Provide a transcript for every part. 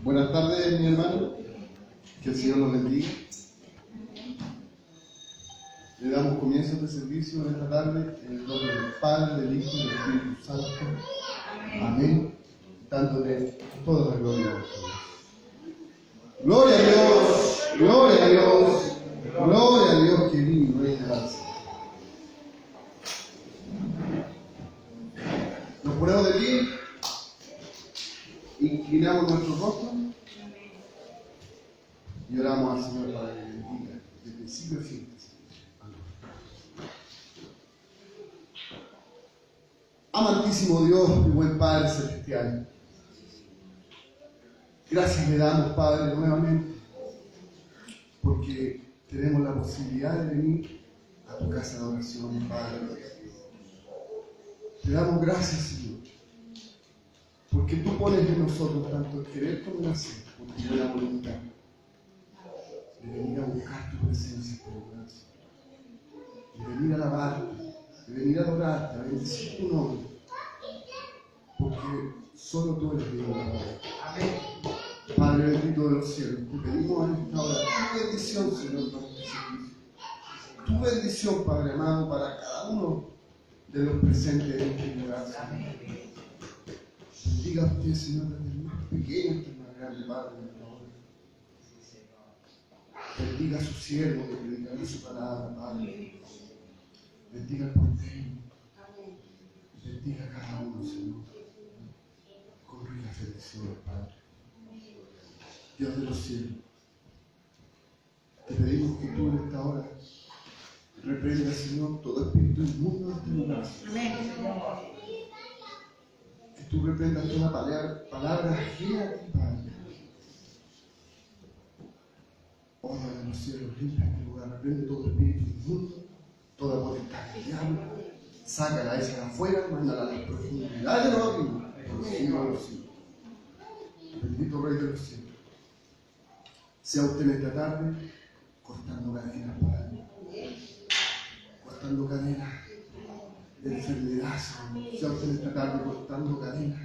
Buenas tardes, mi hermano. Que el Señor los bendiga. Le damos comienzo a este servicio en esta tarde en el nombre del Padre, del Hijo y del Espíritu Santo. Amén. Dándole toda la gloria a Dios. Gloria a Dios, gloria a Dios, gloria a Dios que vive y reina. Nos ponemos de pie, inclinamos nuestro rostro y oramos al Señor para que bendiga de principio a fin. Amantísimo Dios y buen Padre Celestial, gracias le damos, Padre, nuevamente, porque tenemos la posibilidad de venir a tu casa de oración, Padre. Te damos gracias, Señor, porque tú pones en nosotros tanto el querer como el hacer, con tu buena voluntad, de venir a buscar tu presencia, por gracia, de venir a alabarte, de venir a adorarte, a bendecir tu nombre, porque solo tú eres Dios, Padre. Padre bendito de los cielos, te pedimos en esta hora tu bendición, Señor, para este servicio. Tu bendición, Padre amado, para cada uno de los presentes en este lugar, Señor. Bendiga a usted, Señor, desde el más pequeño hasta el más grande, Padre, en esta hora. Bendiga a su siervo que predicará su palabra, Padre. Bendiga al portero. Bendiga a cada uno, Señor. Con ricas bendiciones, Padre. Dios de los cielos, te pedimos que tú en esta hora reprendas, Señor, todo espíritu inmundo de este lugar. Que tú reprendas toda palabra ajena a ti, Padre. Oh, Dios de los cielos, limpia este lugar, reprende todo espíritu inmundo, toda potestad del diablo, sácala esa de afuera, mándala a las profundidades de los abismos, por los siglos de los siglos. Bendito Rey de los cielos. Sea usted en esta tarde cortando cadenas, Padre. Cortando cadenas de enfermedad, Señor. Sea usted en esta tarde cortando cadenas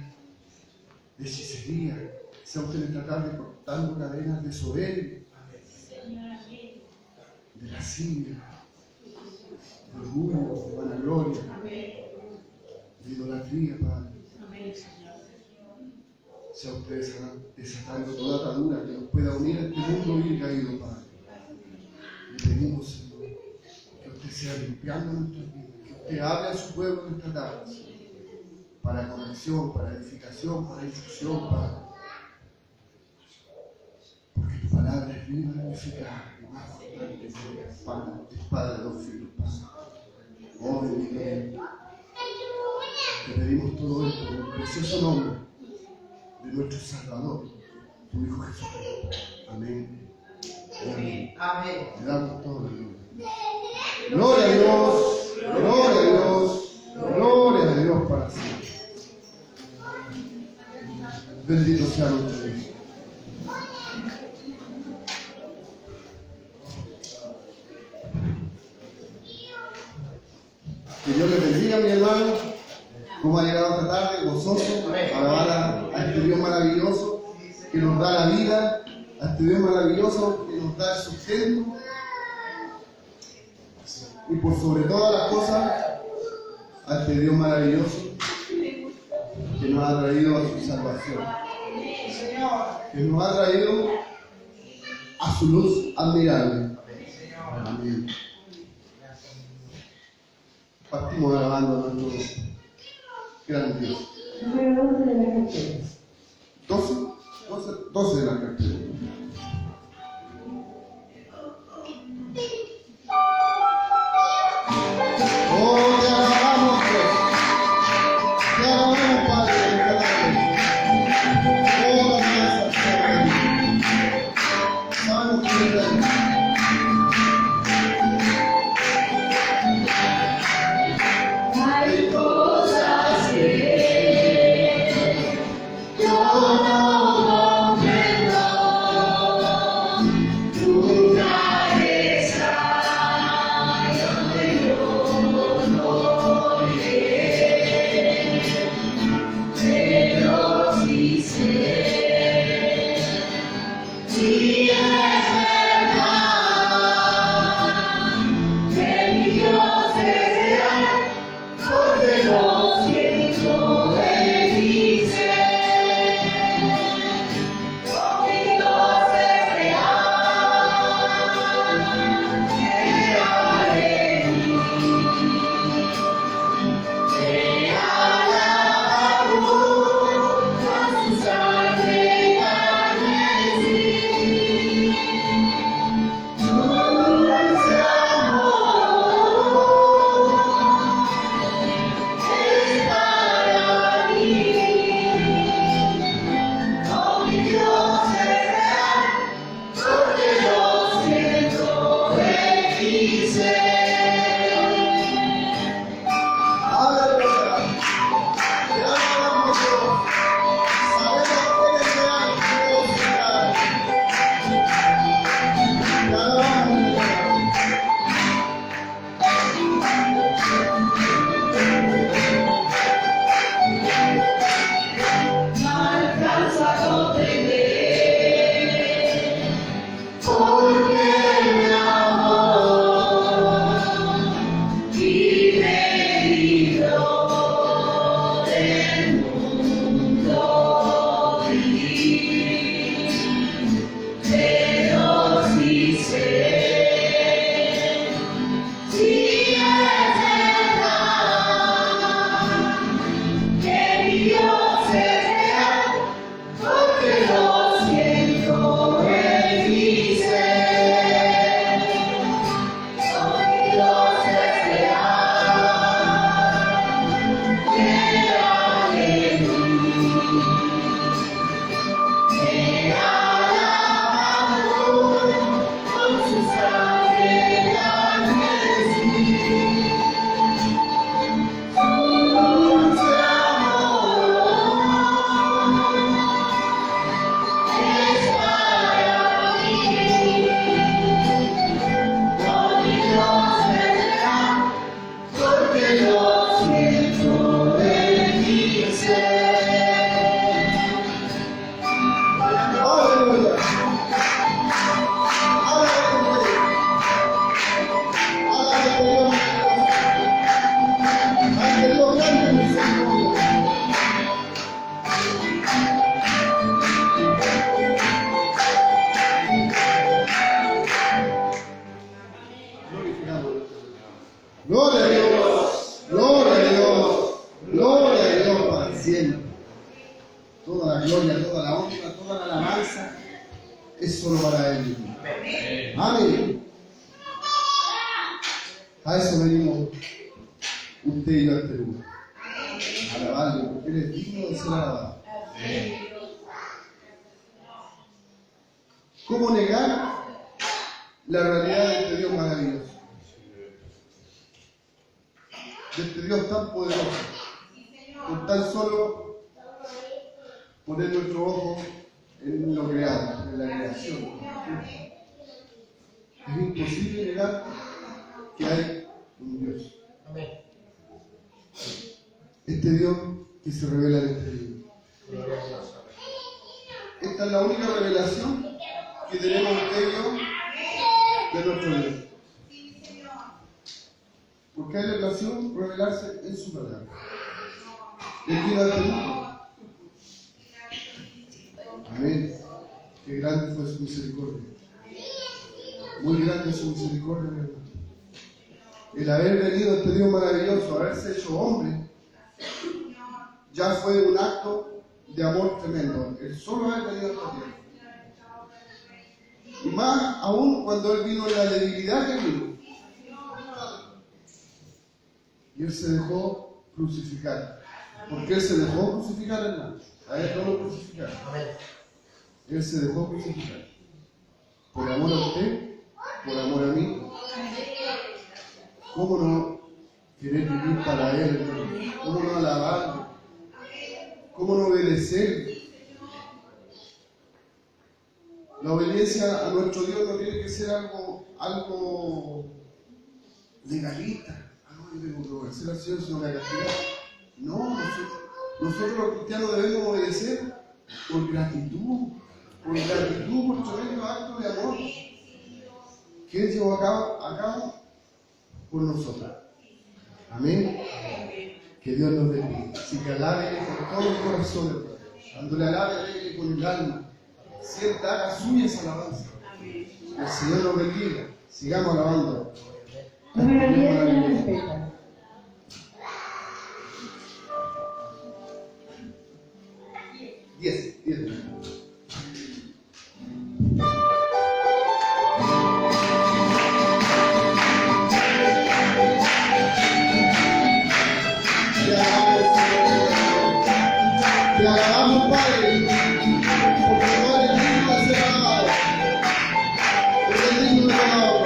de hechicería. Sea usted en esta tarde cortando cadenas de soberbia, de lascivia, de orgullo, de vanagloria, de idolatría, Padre. Sea usted desatando toda atadura que nos pueda unir a este mundo bien caído, Padre. Le pedimos, Señor, que usted sea limpiando nuestras vidas, que usted hable a su pueblo en esta tarde, Señor, para corrección, para edificación, para instrucción, Padre. Porque tu palabra es viva y eficaz, y más fuerte que la espada de dos filos, Padre. Oh, bendito Dios. Te pedimos todo esto en el precioso nombre de nuestro Salvador, tu Hijo Jesucristo. Amén. Amén. Amén. Le damos todo el nombre. Gloria a Dios, gloria a Dios, gloria a Dios para siempre. Bendito sea nuestro Dios. Que Dios le bendiga, mi hermano. Como ha llegado esta tarde, gozoso, para alabar a este Dios maravilloso que nos da la vida, a este Dios maravilloso que nos da el sustento y por sobre todas las cosas a este Dios maravilloso que nos ha traído a su salvación, que nos ha traído a su luz admirable. Amén. Partimos alabando a nuestro gran Dios. 12 de la cartera. Oh, te alabamos, Dios. Te alabamos, Padre. Oh, la santo y rey. Hay cosas que yo no comprendo. cielo. Toda la gloria, toda la honra, toda la alabanza es solo para Él. Amén. A eso venimos usted y yo al Perú. A alabarle, porque Él es digno de ser alabado. ¿Cómo negar la realidad de este Dios maravilloso? De este Dios tan poderoso, con tan solo poner nuestro ojo en lo creado, en la creación. Es imposible negar que hay un Dios. Este Dios que se revela en este libro. Esta es la única revelación que tenemos usted y yo de nuestro Dios. Porque a Él le plació revelarse en su palabra. Él vino a este mundo. Amén. Qué grande fue su misericordia. Muy grande su misericordia, mi hermano. El haber venido a este Dios maravilloso, haberse hecho hombre, ya fue un acto de amor tremendo. El solo haber venido a esta tierra. Y más aún cuando Él vino en la debilidad que vino. Y Él se dejó crucificar. Porque Él se dejó crucificar, hermano. A Él no lo crucificaron. Él se dejó crucificar. Por amor a usted, por amor a mí. ¿Cómo no querer vivir para Él, hermano? ¿Cómo no alabarlo? ¿Cómo no obedecer? La obediencia a nuestro Dios no tiene que ser algo legalista. Yo tengo que obedecer al Señor si no me va a castigar. No, nosotros los cristianos debemos obedecer por gratitud por tremendo acto de amor que Él llevó a cabo por nosotros. Amén. Que Dios nos bendiga. Así que alábele con todo el corazón, dándole alabe con el alma. Sienta, haga suya esa alabanza. Que el Señor nos bendiga. Sigamos alabando. Número 10 de la respeta. Diez. Te alabamos, Padre, porque tú eres digno de ser alabado. Eres digno de ser alabado.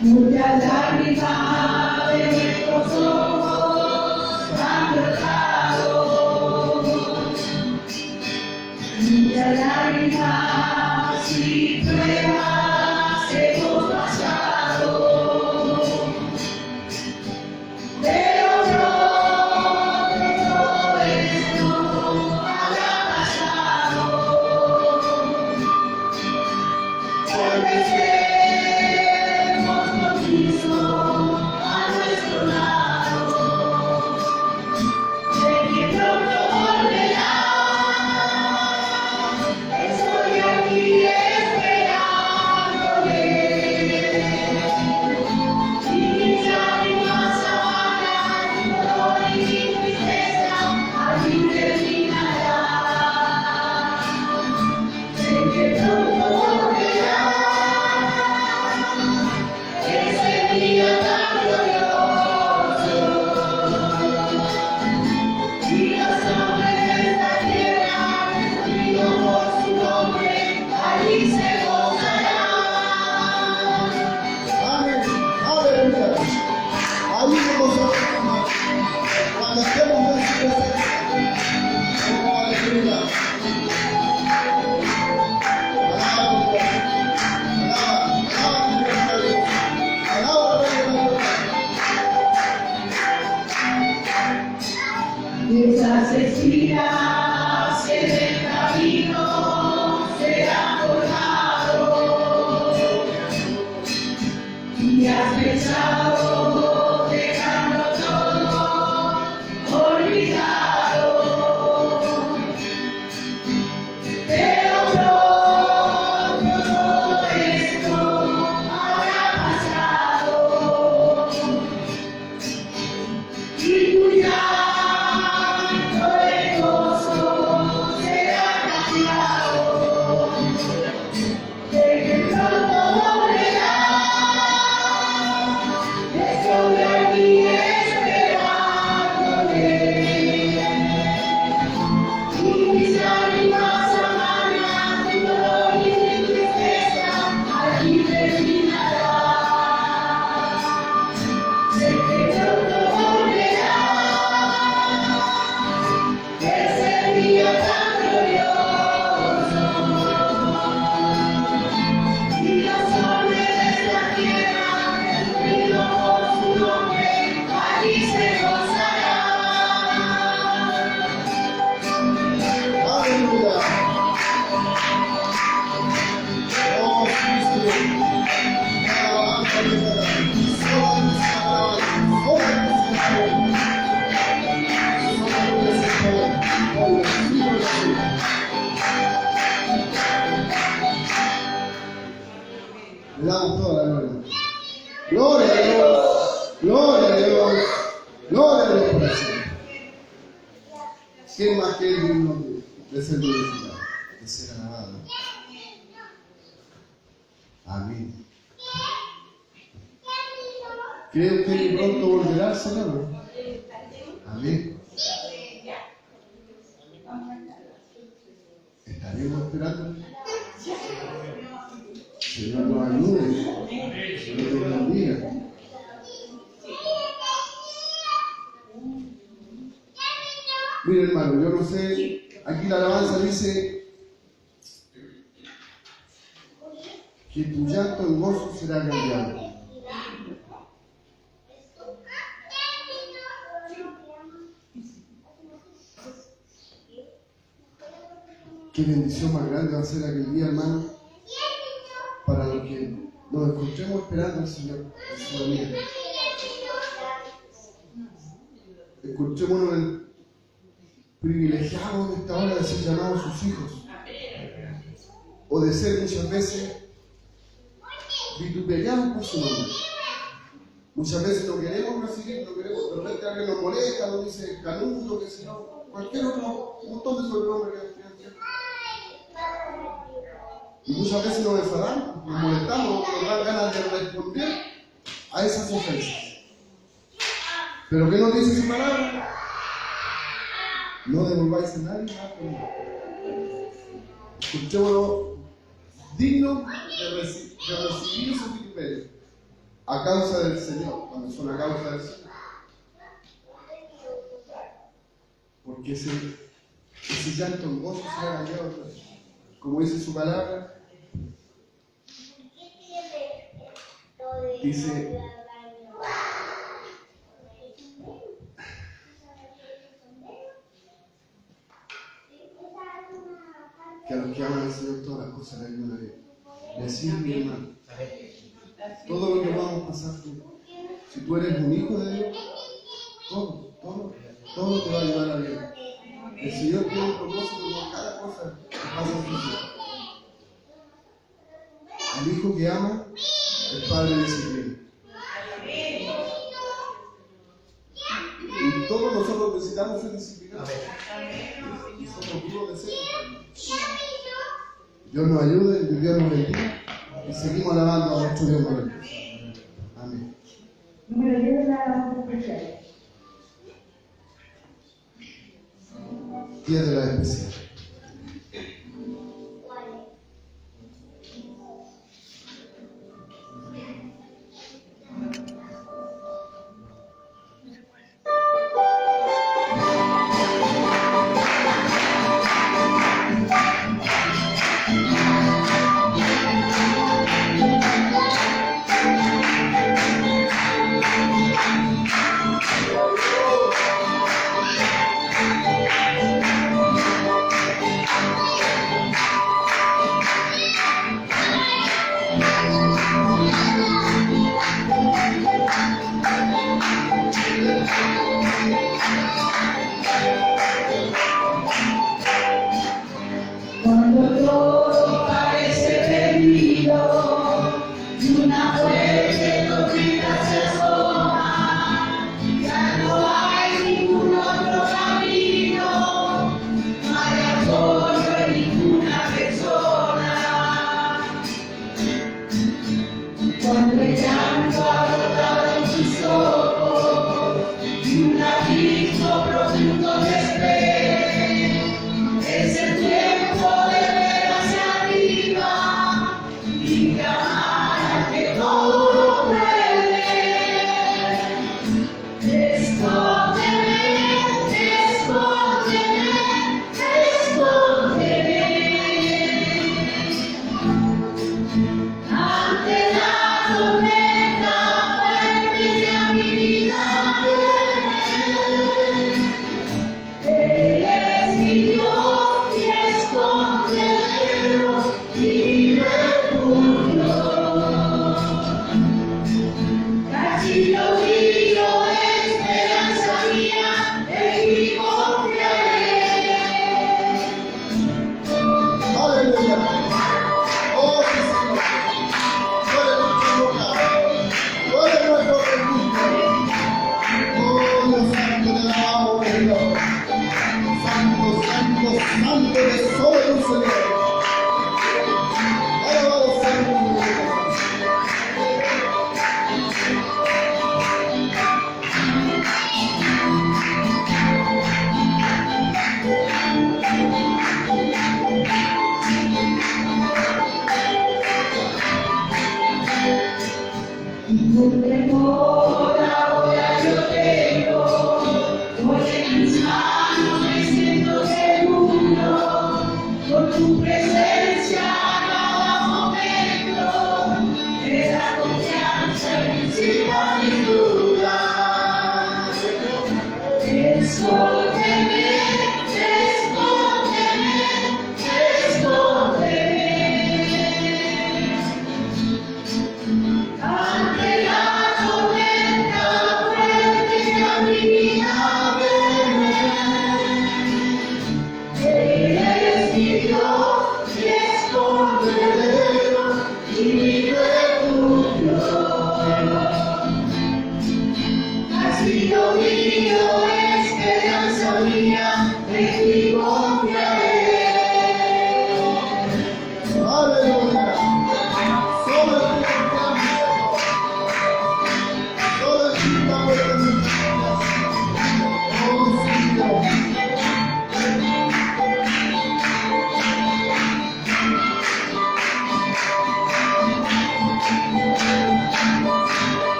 Muchas lágrimas de nuestros ojos han brotado. Muchas lágrimas y pruebas hemos pasado. Pero pronto todo esto habrá pasado. Volveremos con Cristo a nuestro lado. Sé que pronto volverá. Estoy aquí esperándole. Y mis lágrimas ahogarán mi dolor y mi tristeza allí terminará. Sé que pronto volverá. Ese día tan glorioso. Y los hombres de esta tierra, escogidos por su nombre, allí se gozarán. Amén. Aleluya. Ayúdenos nosotros, hermanos. Cuando estemos en su presencia. Oh, aleluya. Alaba, Esas espinas en el camino serán cortados. Y has pensado dejando todo olvidado. Pero pronto todo esto habrá pasado. Y tú ya es para siempre. ¿Quién más que es digno de ser glorificado, de ser alabado? Amén. ¿Cree usted que pronto volverá al Señor? Amén. ¿Estaremos esperando? Señor nos ayude. Señor nos bendiga. Mire, hermano, yo no sé, aquí la alabanza dice que tu llanto en gozo será cambiado. Qué bendición más grande va a ser aquel día, hermano, para los que nos encontremos esperando al Señor en su venida. Escuchémonos el privilegiado de esta hora de ser llamados sus hijos, o de ser muchas veces vituperiados por su nombre. Muchas veces no queremos recibir, no queremos, de repente alguien nos molesta, nos dice canuto, que si no, cualquier otro, un montón de sobrenombres que nos. Y muchas veces nos enfadamos, nos molestamos, nos dan ganas de responder a esas ofensas. Pero ¿qué nos dice su palabra? No devolváis a nadie más por nada. Escuchémoslo, digno de recibir su vituperio a causa del Señor, cuando son a causa del Señor. Porque ese llanto en gozo se ha cambiado otra vez. Como dice su palabra, dice que a los que aman al Señor todas las cosas le ayudan a Dios. Y así, mi hermano, todo lo que vamos a pasar tú, si tú eres un hijo de Dios, todo te va a ayudar a Dios. El Señor tiene un propósito con cada cosa que pasa en tu vida. El hijo que ama, el padre disciplina. Y todos nosotros necesitamos ser disciplinados. Y somos vivos de ser. Dios nos ayude, Dios nos bendiga y seguimos alabando a nuestro Dios maravilloso. Amén. Número 10 de la alabanza especial. 10 de la especial.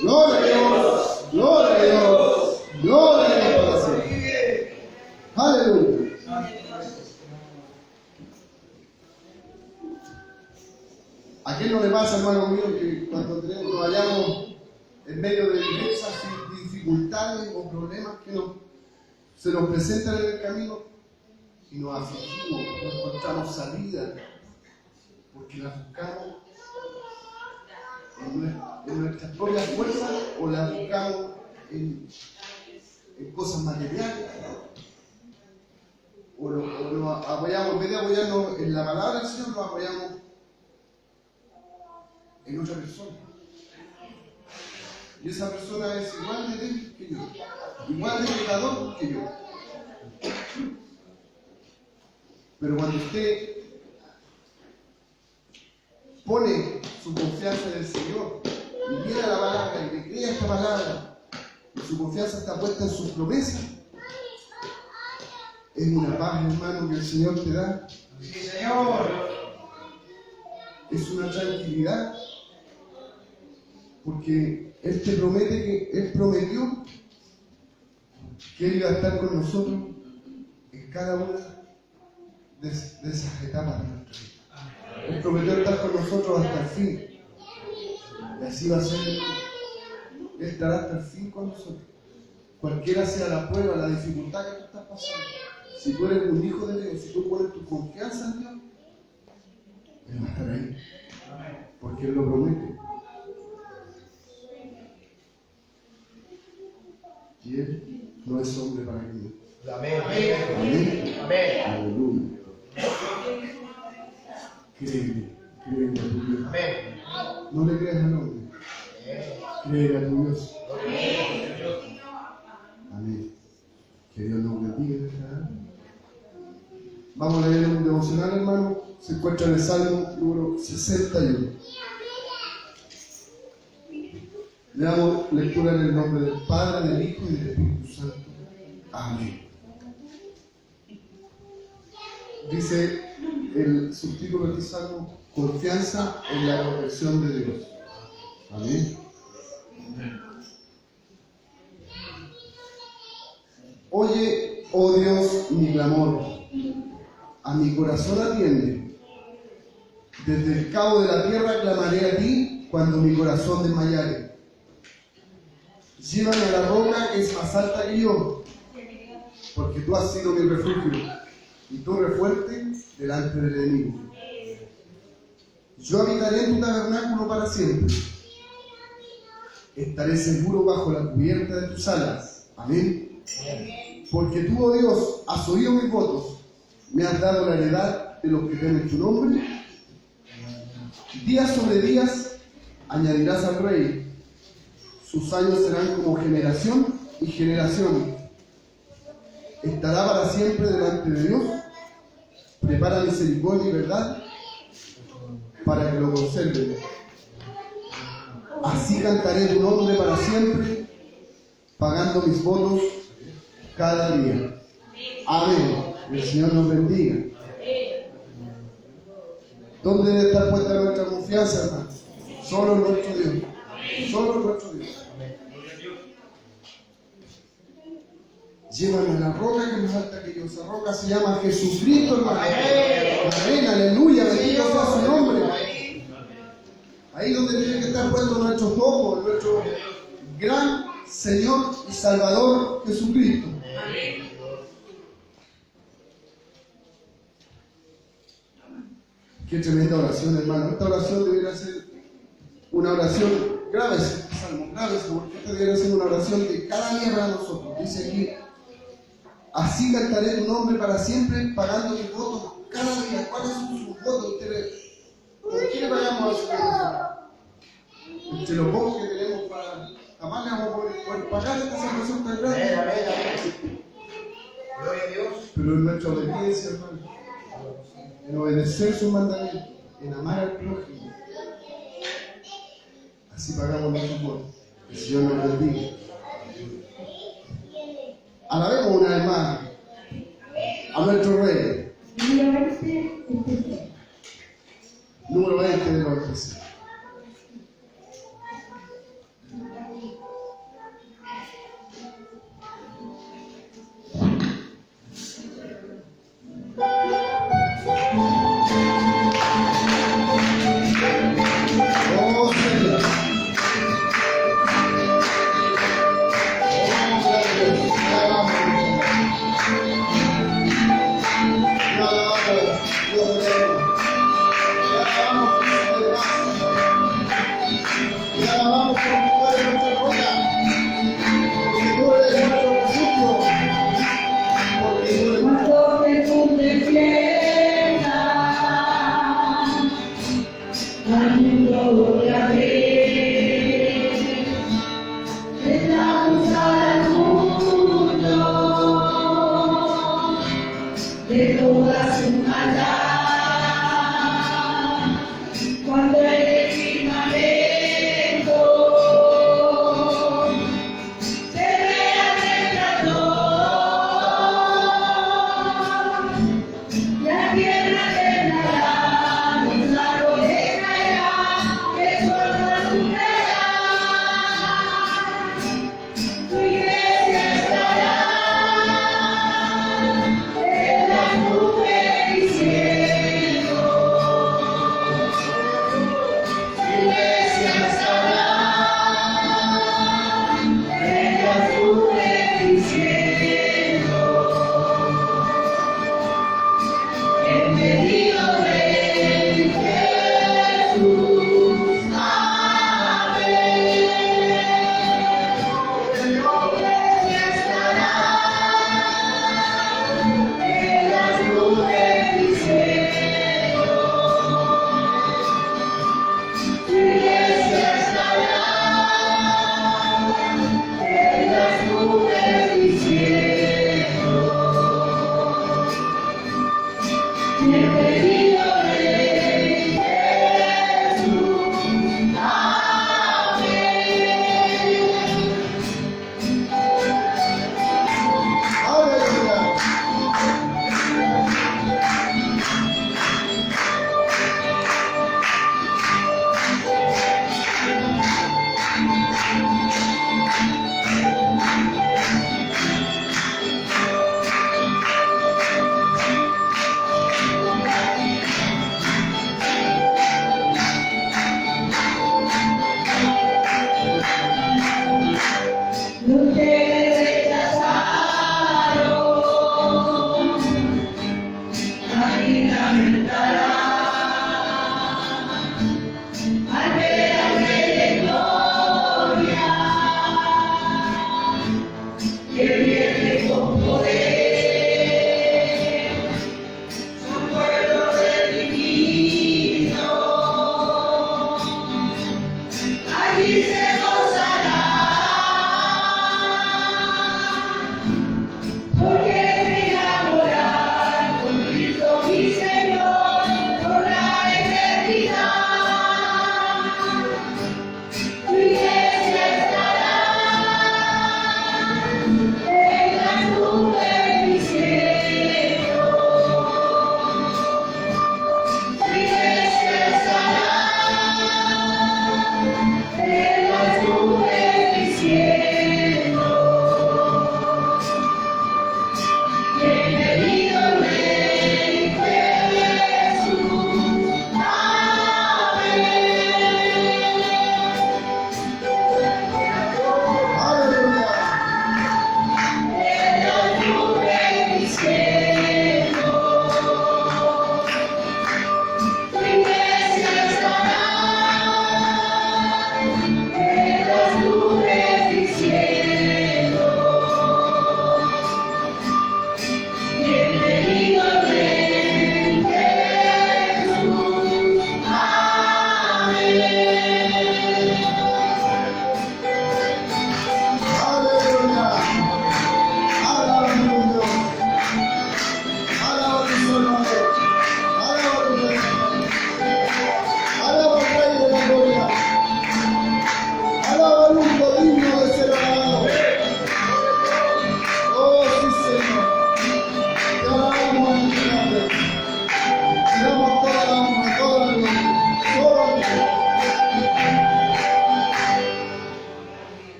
Gloria a Dios, gloria a Dios, gloria a Dios para siempre. Aleluya. ¿A quién no le pasa, hermano mío, que cuando nos vayamos en medio de diversas dificultades o problemas que se nos presentan en el camino y nos afligimos, no encontramos salida, porque la buscamos en nuestras propias fuerzas o la buscamos en cosas materiales? O nos apoyamos, en vez de apoyarnos en la palabra del Señor, nos apoyamos en otra persona. Y esa persona es igual de débil que yo, igual de pecador que yo. Pero cuando usted pone su confianza en el Señor y viene a la palabra y le cree esta palabra y su confianza está puesta en sus promesas, es una paz, hermano, que el Señor te da. Sí, Señor. Es una tranquilidad, porque Él te promete que Él prometió que Él iba a estar con nosotros en cada una de esas etapas de nuestra vida. Él prometió estar con nosotros hasta el fin. Y así va a ser. Él estará hasta el fin con nosotros. Cualquiera sea la prueba, la dificultad que tú estás pasando. Si tú eres un hijo de Dios, si tú pones tu confianza en Dios, Él va a estar ahí. Porque Él lo promete. Y Él no es hombre para que mienta. Amén. Amén. Amén. Aleluya. Créele a tu Dios. Amén. No le creas al hombre. Créele a tu Dios. Amén. Que Dios nos bendiga. Vamos a leer un devocional, hermano. Se encuentra en el Salmo número 61. Le damos lectura en el nombre del Padre, del Hijo y del Espíritu Santo. Amén. Dice el subtítulo de este salmo: confianza en la protección de Dios. Amén. Oye, oh Dios, mi clamor, a mi corazón atiende. Desde el cabo de la tierra clamaré a ti cuando mi corazón desmayare. Llévame a la roca que es más alta que yo, porque tú has sido mi refugio y torre fuerte delante del enemigo. Yo habitaré en tu tabernáculo para siempre. Estaré seguro bajo la cubierta de tus alas. Amén. Porque tú, oh Dios, has oído mis votos, me has dado la heredad de los que temen tu nombre. Días sobre días añadirás al rey. Sus años serán como generación y generación. Estará para siempre delante de Dios. Prepara misericordia y verdad para que lo conserven. Así cantaré tu nombre para siempre, pagando mis votos cada día. Amén. El Señor nos bendiga. ¿Dónde debe estar puesta nuestra confianza, hermano? Solo en nuestro Dios. Solo en nuestro Dios. Llévame a la roca que es más alta que yo. Esa roca se llama Jesucristo, hermano. Amén, aleluya, bendito sea su nombre. Ahí donde tiene que estar puestos nuestros ojos, nuestro gran Señor y Salvador Jesucristo. Qué tremenda oración, hermano. Esta oración debería ser una oración, grábese, salmo, grábese, porque esta debería ser una oración de cada día para nosotros. Dice aquí: así cantaré tu nombre para siempre, pagando tus votos cada día. ¿Cuáles son sus votos? Ustedes, ¿con quién pagamos a su Dios? Entre los pocos que tenemos para, jamás le vamos a poder pagar esta salvación tan grande. Gloria a Dios. Pero en nuestra obediencia, hermano, en obedecer sus mandamientos, en amar al prójimo, así pagamos nuestros votos. Que el Señor nos bendiga. Alabemos una vez más a nuestro Rey. Número 20 de los Efesios. Oh, Señor. Oh, gracias. Te alabamos.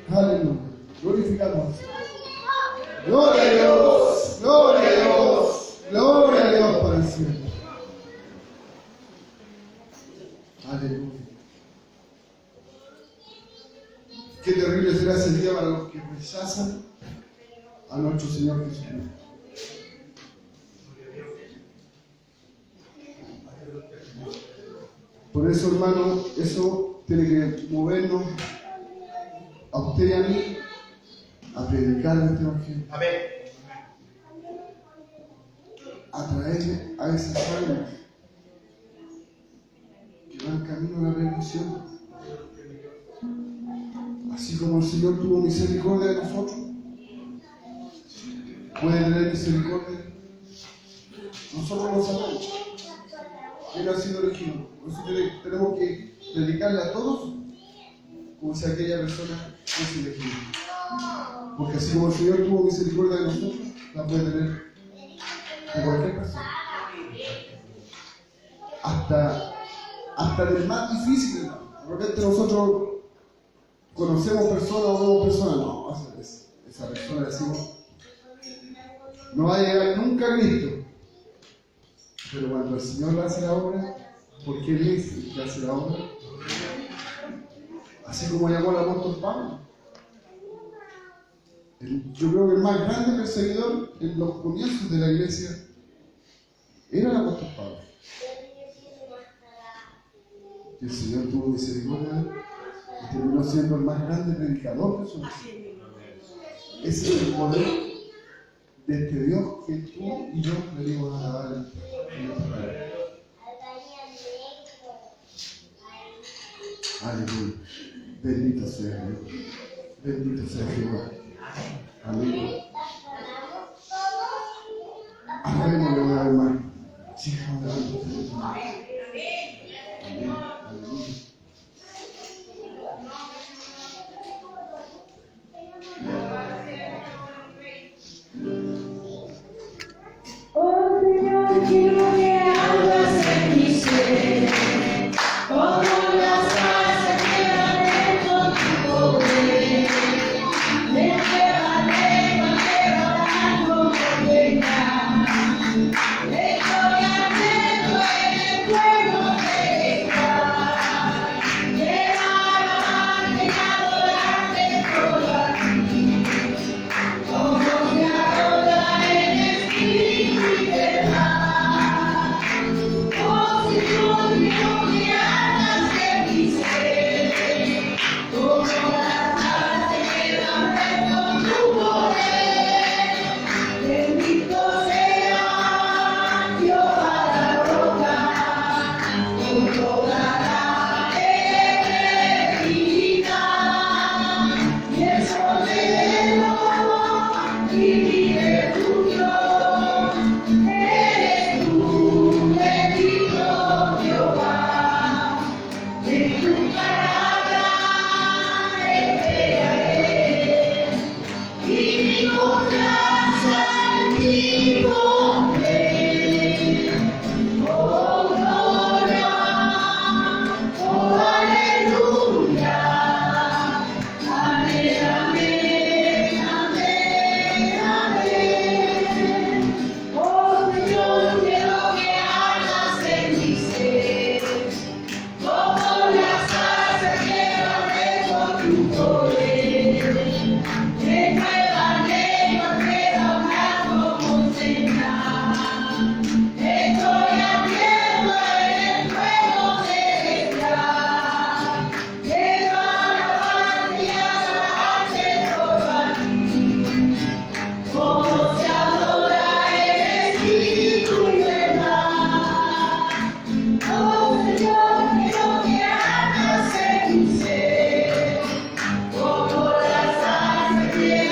Aleluya. Glorificamos. Gloria a Dios. Gloria a Dios. Gloria a Dios para siempre. Aleluya. Qué terrible será ese día para los que rechazan a nuestro Señor Jesucristo. Por eso, hermano, eso tiene que movernos a usted y a mí a predicar este evangelio. Amén. A traerle a esas almas que van camino a la perdición. Así como el Señor tuvo misericordia de nosotros, puede tener misericordia. Nosotros lo sabemos. Él ha sido elegido. Por eso tenemos que dedicarle a todos como si aquella persona fuese elegida. Porque así como el Señor tuvo misericordia de nosotros, la puede tener de cualquier persona. Hasta del más difícil. De repente nosotros conocemos personas o vemos personas, no, esa persona decimos, no va a llegar nunca a Cristo. Pero cuando el Señor hace la obra, porque Él es el que hace la obra, así como llamó al apóstol Pablo. Yo creo que el más grande perseguidor en los comienzos de la iglesia era el apóstol Pablo. Y el Señor tuvo misericordia y terminó siendo el más grande predicador de su nación. Ese es el poder de este Dios que tú y yo venimos a alabar en esta tarde. Aleluya. Bendito sea Dios. Bendito sea Jehová. Amén. Alabémosle una vez más. Sí, amén. Amén. Aleluya. Oh Señor, quiero que hagas en mi ser, como las alas que van con tu poder. Me llevaré como venga. Estoy atento en el fuego de estar. Quiero alabarte y adorarte todo a ti. Como se adora en espíritu y verdad. Oh Señor, quiero que hagas de mi ser, como las alas se quedan con tu poder. Bendito sea Jehová la roca, con toda la eternidad. Y el sodero y mi refugio, eres tú, bendito Jehová. En tu palabra esperaré, y mi confianza en ti pondré. Oh gloria, oh aleluya, amén, amén, amén, amén. Oh Señor, quiero que hagas en mi ser, como las alas que van con tu poder. En nueva lengua quiero hablar como señal. Estoy ardiendo en el fuego celestial. Quiero alabarte y adorarte todo a ti. Como se adora en espíritu y verdad. Oh Señor, quiero que hagas en mi ser, como las alas que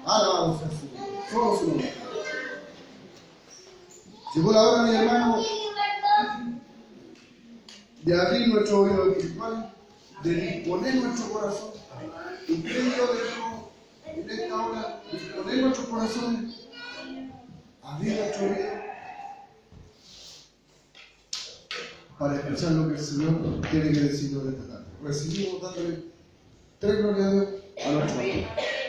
Alabado sea su nombre. Solo su nombre. Llegó la hora, mi hermano, de abrir nuestro oído espiritual, de disponer nuestro corazón. Usted y yo debemos, en esta hora, disponer nuestros corazones, abrir nuestro oído, para escuchar lo que el Señor tiene que decirnos de esta tarde. Recibimos dándole 3 glorias a Dios a nuestro pastor.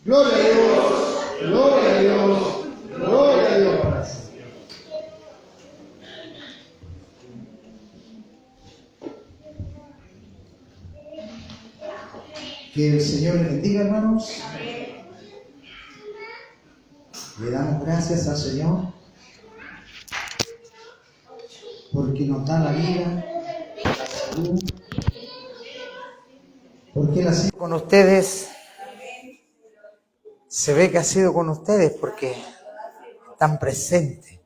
Gloria a Dios, gloria a Dios, gloria a Dios para siempre. Que el Señor les bendiga, hermanos. Le damos gracias al Señor porque nos da la vida, la salud, porque Él ha sido con ustedes. Se ve que ha sido con ustedes porque están presentes.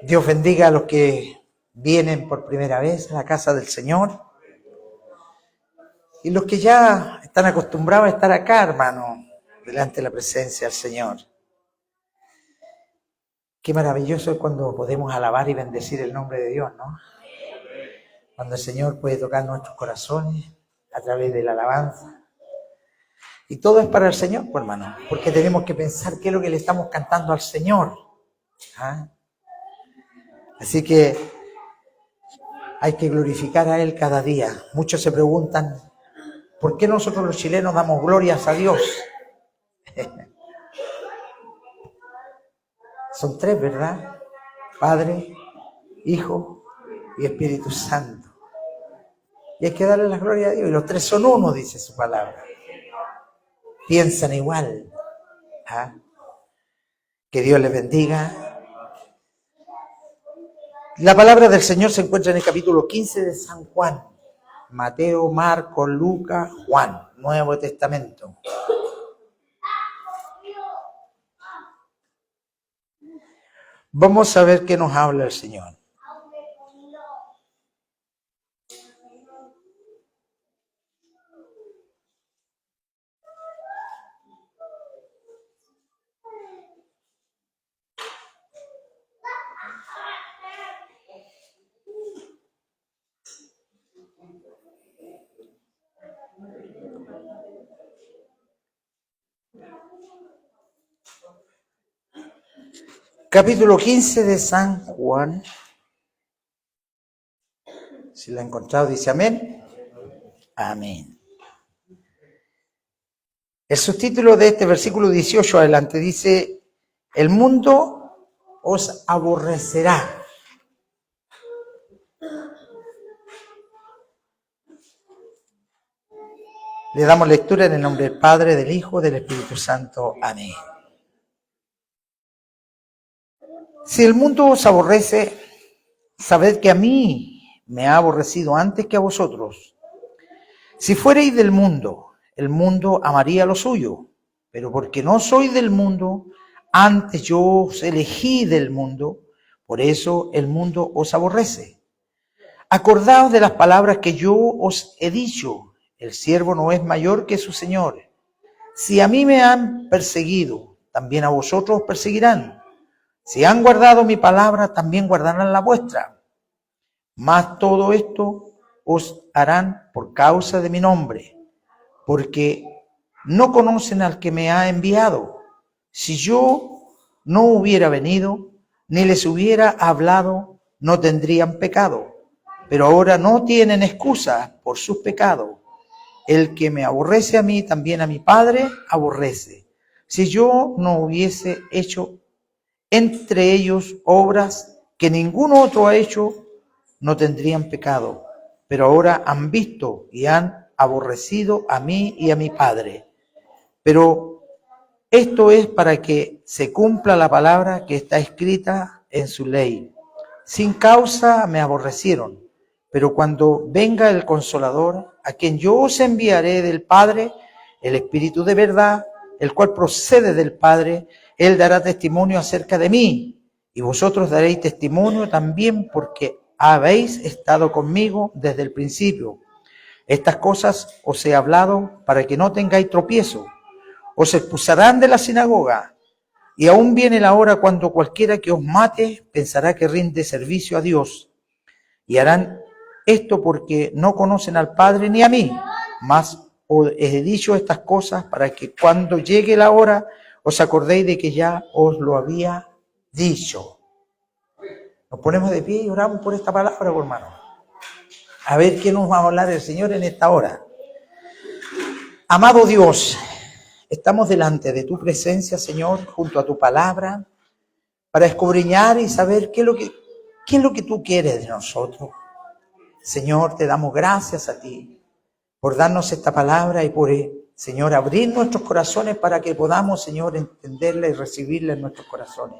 Dios bendiga a los que vienen por primera vez a la casa del Señor y los que ya están acostumbrados a estar acá, hermano, delante de la presencia del Señor. Qué maravilloso es cuando podemos alabar y bendecir el nombre de Dios, ¿no? Cuando el Señor puede tocar nuestros corazones a través de la alabanza. Y todo es para el Señor, pues, hermano, porque tenemos que pensar qué es lo que le estamos cantando al Señor. ¿Ah? Así que hay que glorificar a Él cada día. Muchos se preguntan, ¿por qué nosotros los chilenos damos glorias a Dios? Son 3, ¿verdad? Padre, Hijo y Espíritu Santo. Y hay que darle la gloria a Dios. Y los 3 son uno, dice su palabra. Piensan igual. ¿Ah? Que Dios les bendiga. La palabra del Señor se encuentra en el capítulo 15 de San Juan. Mateo, Marcos, Lucas, Juan. Nuevo Testamento. Vamos a ver qué nos habla el Señor. Capítulo 15 de San Juan. Si la ha encontrado, dice amén. Amén. El subtítulo de este versículo 18 adelante dice: el mundo os aborrecerá. Le damos lectura en el nombre del Padre, del Hijo, del Espíritu Santo. Amén. Si el mundo os aborrece, sabed que a mí me ha aborrecido antes que a vosotros. Si fuereis del mundo, el mundo amaría lo suyo, pero porque no soy del mundo, antes yo os elegí del mundo, por eso el mundo os aborrece. Acordaos de las palabras que yo os he dicho: el siervo no es mayor que su señor. Si a mí me han perseguido, también a vosotros os perseguirán. Si han guardado mi palabra, también guardarán la vuestra. Mas todo esto os harán por causa de mi nombre, porque no conocen al que me ha enviado. Si yo no hubiera venido, ni les hubiera hablado, no tendrían pecado. Pero ahora no tienen excusa por sus pecados. El que me aborrece a mí, también a mi Padre aborrece. Si yo no hubiese hecho entre ellos obras que ningún otro ha hecho, no tendrían pecado. Pero ahora han visto y han aborrecido a mí y a mi Padre. Pero esto es para que se cumpla la palabra que está escrita en su ley. Sin causa me aborrecieron, pero cuando venga el Consolador, a quien yo os enviaré del Padre, el Espíritu de verdad, el cual procede del Padre, Él dará testimonio acerca de mí, y vosotros daréis testimonio también porque habéis estado conmigo desde el principio. Estas cosas os he hablado para que no tengáis tropiezo. os expulsarán de la sinagoga. Y aún viene la hora cuando cualquiera que os mate pensará que rinde servicio a Dios. Y harán esto porque no conocen al Padre ni a mí. Mas os he dicho estas cosas para que cuando llegue la hora os acordéis de que ya os lo había dicho. Nos ponemos de pie y oramos por esta palabra, hermano. A ver qué nos va a hablar el Señor en esta hora. Amado Dios, estamos delante de tu presencia, Señor, junto a tu palabra, para escudriñar y saber qué es lo que tú quieres de nosotros. Señor, te damos gracias a ti por darnos esta palabra y por, Señor, abrir nuestros corazones para que podamos, Señor, entenderla y recibirla en nuestros corazones.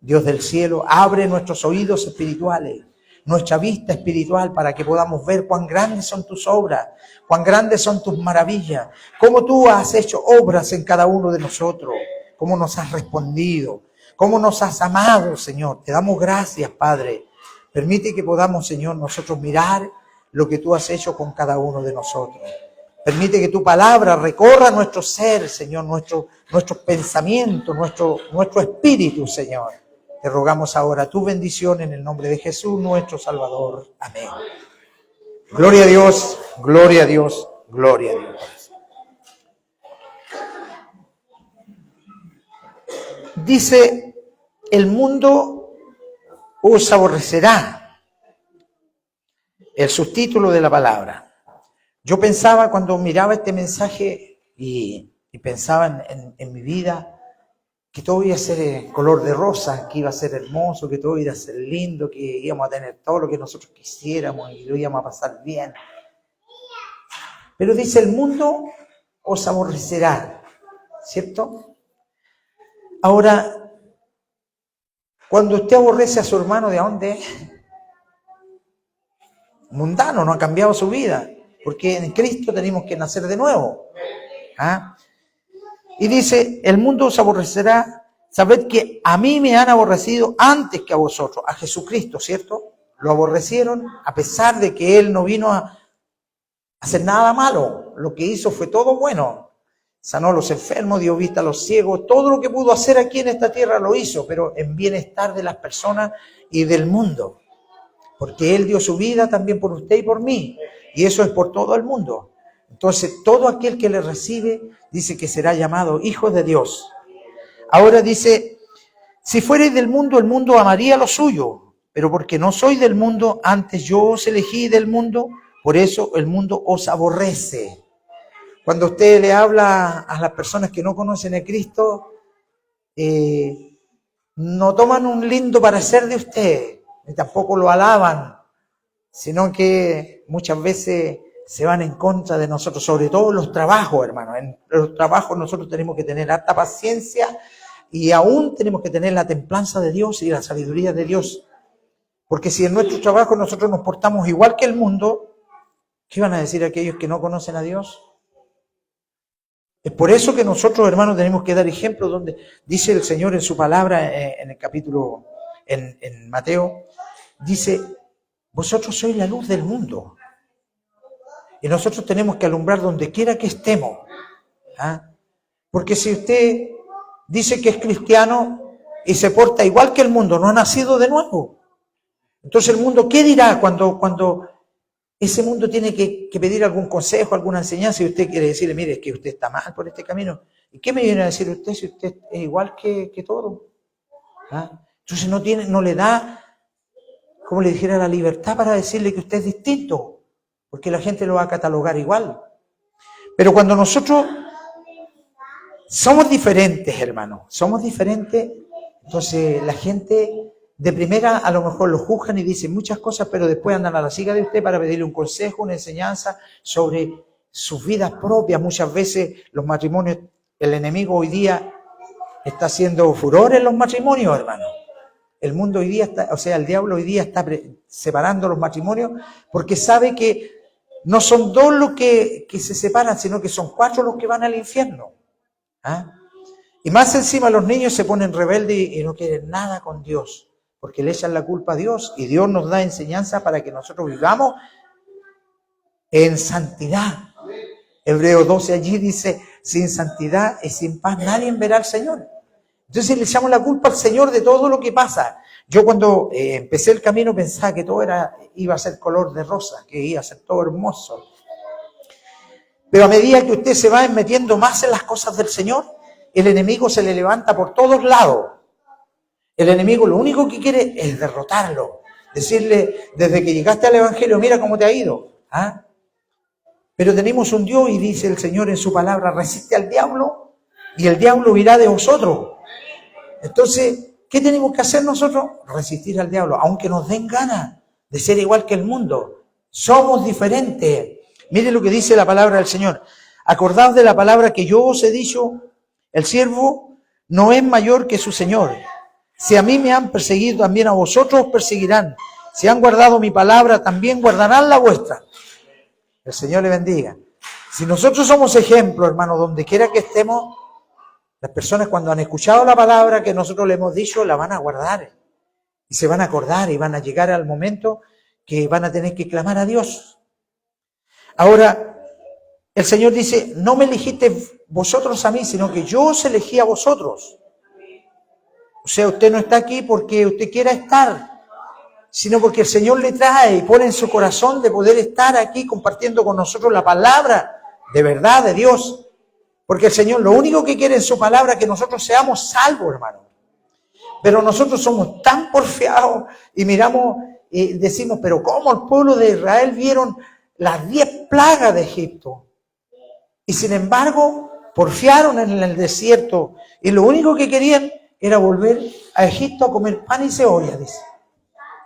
Dios del cielo, abre nuestros oídos espirituales, nuestra vista espiritual para que podamos ver cuán grandes son tus obras, cuán grandes son tus maravillas, cómo tú has hecho obras en cada uno de nosotros, cómo nos has respondido, cómo nos has amado, Señor. Te damos gracias, Padre. Permite que podamos, Señor, nosotros mirar lo que tú has hecho con cada uno de nosotros. Permite que tu palabra recorra nuestro ser, Señor, nuestros pensamientos, nuestro espíritu, Señor. Te rogamos ahora tu bendición en el nombre de Jesús, nuestro Salvador. Amén. Gloria a Dios, gloria a Dios, gloria a Dios. Dice, el mundo os aborrecerá. El subtítulo de la palabra. Yo pensaba cuando miraba este mensaje y pensaba en mi vida, que todo iba a ser color de rosa, que iba a ser hermoso, que todo iba a ser lindo, que íbamos a tener todo lo que nosotros quisiéramos y lo íbamos a pasar bien. Pero dice, el mundo os aborrecerá, ¿cierto? Ahora, cuando usted aborrece a su hermano, ¿de dónde es? Mundano, no ha cambiado su vida, porque en Cristo tenemos que nacer de nuevo. ¿Ah? Y dice, el mundo os aborrecerá, sabed que a mí me han aborrecido antes que a vosotros, a Jesucristo, ¿cierto? Lo aborrecieron a pesar de que Él no vino a hacer nada malo. Lo que hizo fue todo bueno. Sanó a los enfermos, dio vista a los ciegos, todo lo que pudo hacer aquí en esta tierra lo hizo, pero en bienestar de las personas y del mundo. Porque Él dio su vida también por usted y por mí, y eso es por todo el mundo. Entonces, todo aquel que le recibe, dice que será llamado hijo de Dios. Ahora dice, si fuerais del mundo, el mundo amaría lo suyo, pero porque no soy del mundo, antes yo os elegí del mundo, por eso el mundo os aborrece. Cuando usted le habla a las personas que no conocen a Cristo, no toman un lindo parecer de usted, ni tampoco lo alaban, sino que muchas veces se van en contra de nosotros, sobre todo en los trabajos, hermano. En los trabajos nosotros tenemos que tener harta paciencia y aún tenemos que tener la templanza de Dios y la sabiduría de Dios. Porque si en nuestro trabajo nosotros nos portamos igual que el mundo, ¿qué van a decir aquellos que no conocen a Dios? Es por eso que nosotros, hermanos, tenemos que dar ejemplo donde dice el Señor en su palabra, en el capítulo, en Mateo, dice, vosotros sois la luz del mundo. Y nosotros tenemos que alumbrar donde quiera que estemos. ¿Ah? Porque si usted dice que es cristiano y se porta igual que el mundo, no ha nacido de nuevo. Entonces el mundo, ¿qué dirá cuando ese mundo tiene que pedir algún consejo, alguna enseñanza y usted quiere decirle, mire, es que usted está mal por este camino? ¿Y qué me viene a decir usted si usted es igual que todo? ¿Ah? Entonces no le da, como le dijera, la libertad para decirle que usted es distinto. Porque la gente lo va a catalogar igual. Pero cuando nosotros somos diferentes, hermano, somos diferentes, entonces la gente de primera a lo mejor lo juzgan y dicen muchas cosas, pero después andan a la siga de usted para pedirle un consejo, una enseñanza sobre sus vidas propias. Muchas veces los matrimonios, el enemigo hoy día está haciendo furor en los matrimonios, hermano. El mundo hoy día el diablo hoy día está separando los matrimonios porque sabe que no son dos los que se separan, sino que son 4 los que van al infierno. ¿Ah? Y más encima los niños se ponen rebeldes y no quieren nada con Dios, porque le echan la culpa a Dios y Dios nos da enseñanza para que nosotros vivamos en santidad. Hebreos 12 allí dice, sin santidad y sin paz nadie verá al Señor. Entonces le echamos la culpa al Señor de todo lo que pasa. Yo cuando empecé el camino pensaba que todo iba a ser color de rosa, que iba a ser todo hermoso. Pero a medida que usted se va metiendo más en las cosas del Señor, el enemigo se le levanta por todos lados. El enemigo lo único que quiere es derrotarlo. Decirle, desde que llegaste al Evangelio, mira cómo te ha ido. ¿Ah? Pero tenemos un Dios y dice el Señor en su palabra, resiste al diablo y el diablo huirá de vosotros. Entonces, ¿qué tenemos que hacer nosotros? Resistir al diablo, aunque nos den ganas de ser igual que el mundo. Somos diferentes. Mire lo que dice la palabra del Señor. Acordaos de la palabra que yo os he dicho, el siervo no es mayor que su Señor. Si a mí me han perseguido, también a vosotros os perseguirán. Si han guardado mi palabra, también guardarán la vuestra. El Señor le bendiga. Si nosotros somos ejemplo, hermano, donde quiera que estemos, las personas cuando han escuchado la palabra que nosotros le hemos dicho, la van a guardar. Y se van a acordar y van a llegar al momento que van a tener que clamar a Dios. Ahora, el Señor dice, no me elegiste vosotros a mí, sino que yo os elegí a vosotros. O sea, usted no está aquí porque usted quiera estar, sino porque el Señor le trae y pone en su corazón de poder estar aquí compartiendo con nosotros la palabra de verdad de Dios. Porque el Señor lo único que quiere en su palabra es que nosotros seamos salvos, hermano. Pero nosotros somos tan porfiados y miramos y decimos, pero ¿cómo el pueblo de Israel vieron las 10 plagas de Egipto? Y sin embargo, porfiaron en el desierto y lo único que querían era volver a Egipto a comer pan y cebolla, dice.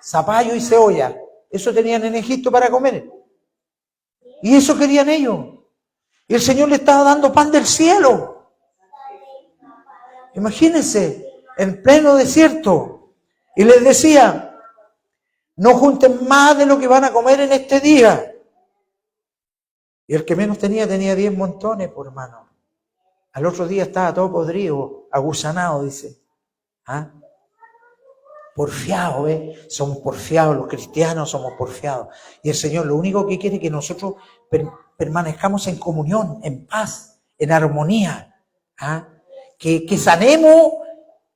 Zapallo y cebolla. Eso tenían en Egipto para comer. Y eso querían ellos. Y el Señor le estaba dando pan del cielo. Imagínense, en pleno desierto. Y les decía, no junten más de lo que van a comer en este día. Y el que menos tenía 10 montones, por hermano. Al otro día estaba todo podrido, agusanado, dice. ¿Ah? Porfiados, somos porfiados, los cristianos somos porfiados. Y el Señor lo único que quiere es que nosotros permanezcamos en comunión, en paz, en armonía. ¿Ah? Que sanemos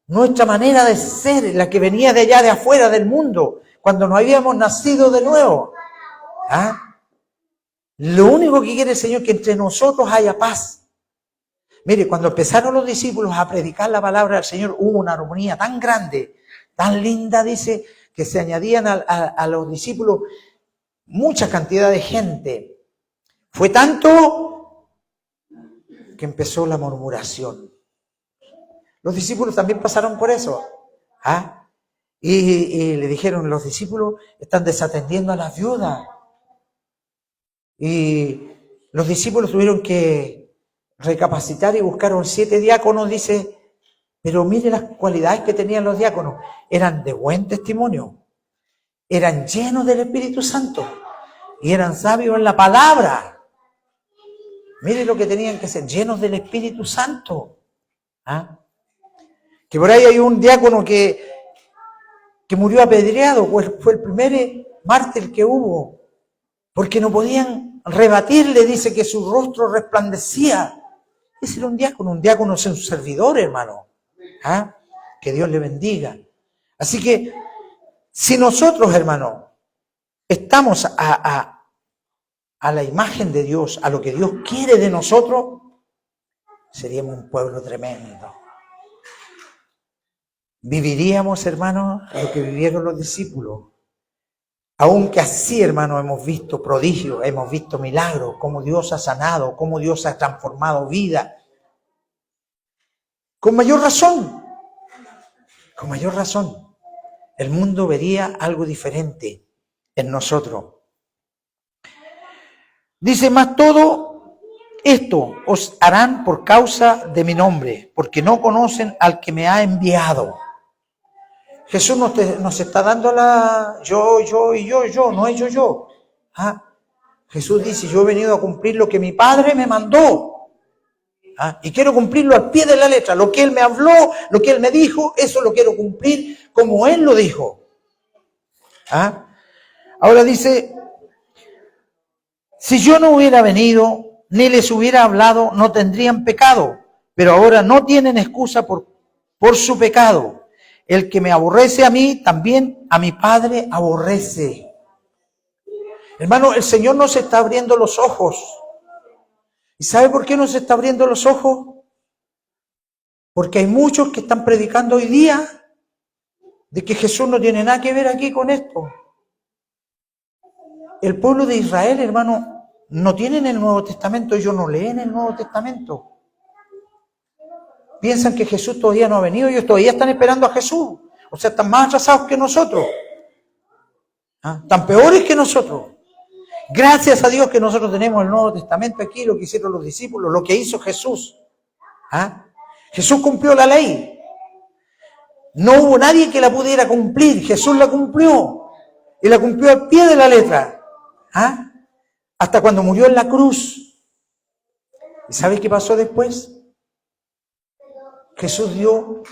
nuestra manera de ser, la que venía de allá de afuera del mundo, cuando no habíamos nacido de nuevo. ¿Ah? Lo único que quiere el Señor es que entre nosotros haya paz. Mire, cuando empezaron los discípulos a predicar la palabra del Señor, hubo una armonía tan grande, tan linda, dice, que se añadían a los discípulos mucha cantidad de gente. Fue tanto que empezó la murmuración. Los discípulos también pasaron por eso. ¿Ah? Y le dijeron, los discípulos están desatendiendo a las viudas. Y los discípulos tuvieron que recapacitar y buscaron 7 diáconos, dice, pero mire las cualidades que tenían los diáconos. Eran de buen testimonio, eran llenos del Espíritu Santo y eran sabios en la palabra. Mire lo que tenían que ser, llenos del Espíritu Santo. ¿Ah? Que por ahí hay un diácono que murió apedreado, pues fue el primer mártir que hubo, porque no podían rebatirle, dice que su rostro resplandecía. Ese era un diácono es un servidor, hermano. ¿Ah? Que Dios le bendiga. Así que, si nosotros, hermano, estamos a la imagen de Dios, a lo que Dios quiere de nosotros, seríamos un pueblo tremendo. Viviríamos, hermano, lo que vivieron los discípulos. Aunque así, hermano, hemos visto prodigios, hemos visto milagros, cómo Dios ha sanado, cómo Dios ha transformado vida. Con mayor razón, el mundo vería algo diferente en nosotros. Dice, más todo esto os harán por causa de mi nombre, porque no conocen al que me ha enviado. Jesús nos está dando yo, no es yo. ¿Ah? Jesús dice, yo he venido a cumplir lo que mi Padre me mandó. ¿Ah? Y quiero cumplirlo al pie de la letra. Lo que Él me habló, lo que Él me dijo, eso lo quiero cumplir como Él lo dijo. ¿Ah? Ahora dice, si yo no hubiera venido, ni les hubiera hablado, no tendrían pecado. Pero ahora no tienen excusa por su pecado. El que me aborrece a mí, también a mi Padre aborrece. Hermano, el Señor nos está abriendo los ojos. ¿Y sabe por qué nos está abriendo los ojos? Porque hay muchos que están predicando hoy día de que Jesús no tiene nada que ver aquí con esto. El pueblo de Israel, hermano, no tienen el Nuevo Testamento, ellos no leen el Nuevo Testamento. Piensan que Jesús todavía no ha venido, ellos todavía están esperando a Jesús. O sea, están más atrasados que nosotros. Están peores que nosotros. Gracias a Dios que nosotros tenemos el Nuevo Testamento aquí, lo que hicieron los discípulos, lo que hizo Jesús. Jesús cumplió la ley. No hubo nadie que la pudiera cumplir. Jesús la cumplió. Y la cumplió al pie de la letra. Hasta cuando murió en la cruz. ¿Y sabe qué pasó después? Jesús dio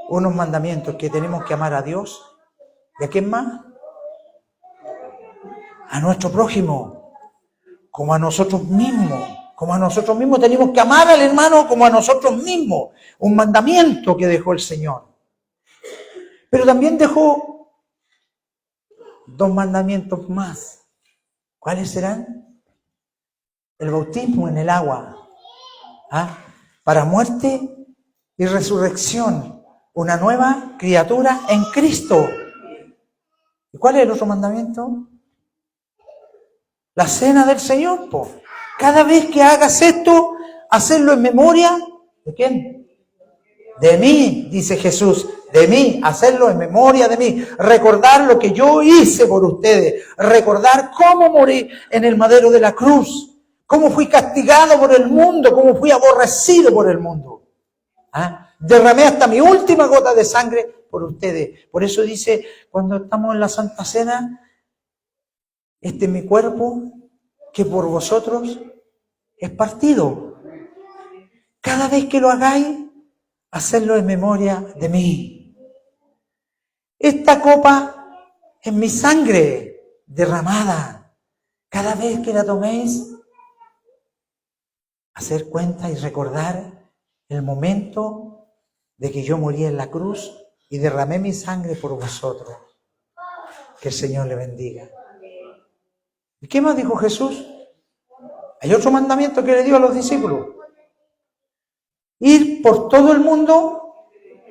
unos mandamientos, que tenemos que amar a Dios. ¿Y a quién más? A nuestro prójimo, como a nosotros mismos. Como a nosotros mismos tenemos que amar al hermano como a nosotros mismos. Un mandamiento que dejó el Señor. Pero también dejó 2 mandamientos más. ¿Cuáles serán? El bautismo en el agua. Para muerte y resurrección. Una nueva criatura en Cristo. ¿Y cuál es el otro mandamiento? La cena del Señor, Cada vez que hagas esto, hacerlo en memoria, ¿de quién? De mí, dice Jesús, de mí, hacerlo en memoria de mí, recordar lo que yo hice por ustedes, recordar cómo morí en el madero de la cruz, cómo fui castigado por el mundo, cómo fui aborrecido por el mundo. Derramé hasta mi última gota de sangre por ustedes. Por eso dice, cuando estamos en la Santa Cena, este es mi cuerpo, que por vosotros es partido. Cada vez que lo hagáis, hacedlo en memoria de mí. Esta copa es mi sangre derramada. Cada vez que la toméis, hacer cuenta y recordar el momento de que yo morí en la cruz y derramé mi sangre por vosotros. Que el Señor le bendiga. ¿Y qué más dijo Jesús? Hay otro mandamiento que le dio a los discípulos. Ir por todo el mundo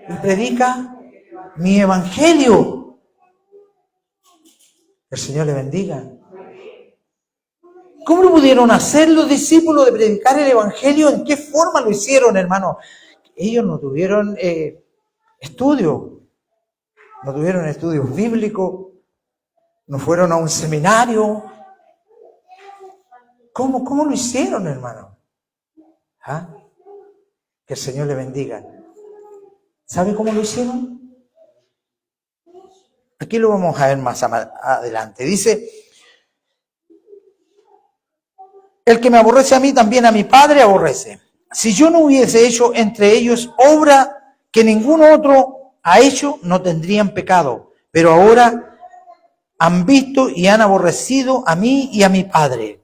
y predica mi evangelio. El Señor le bendiga. ¿Cómo lo pudieron hacer los discípulos de predicar el evangelio? ¿En qué forma lo hicieron, hermano? Ellos no tuvieron estudios bíblicos, no fueron a un seminario. ¿Cómo lo hicieron, hermano? Que el Señor le bendiga. ¿Sabe cómo lo hicieron? Aquí lo vamos a ver más adelante. Dice, el que me aborrece a mí, también a mi Padre aborrece. Si yo no hubiese hecho entre ellos obra que ningún otro ha hecho, no tendrían pecado. Pero ahora han visto y han aborrecido a mí y a mi Padre.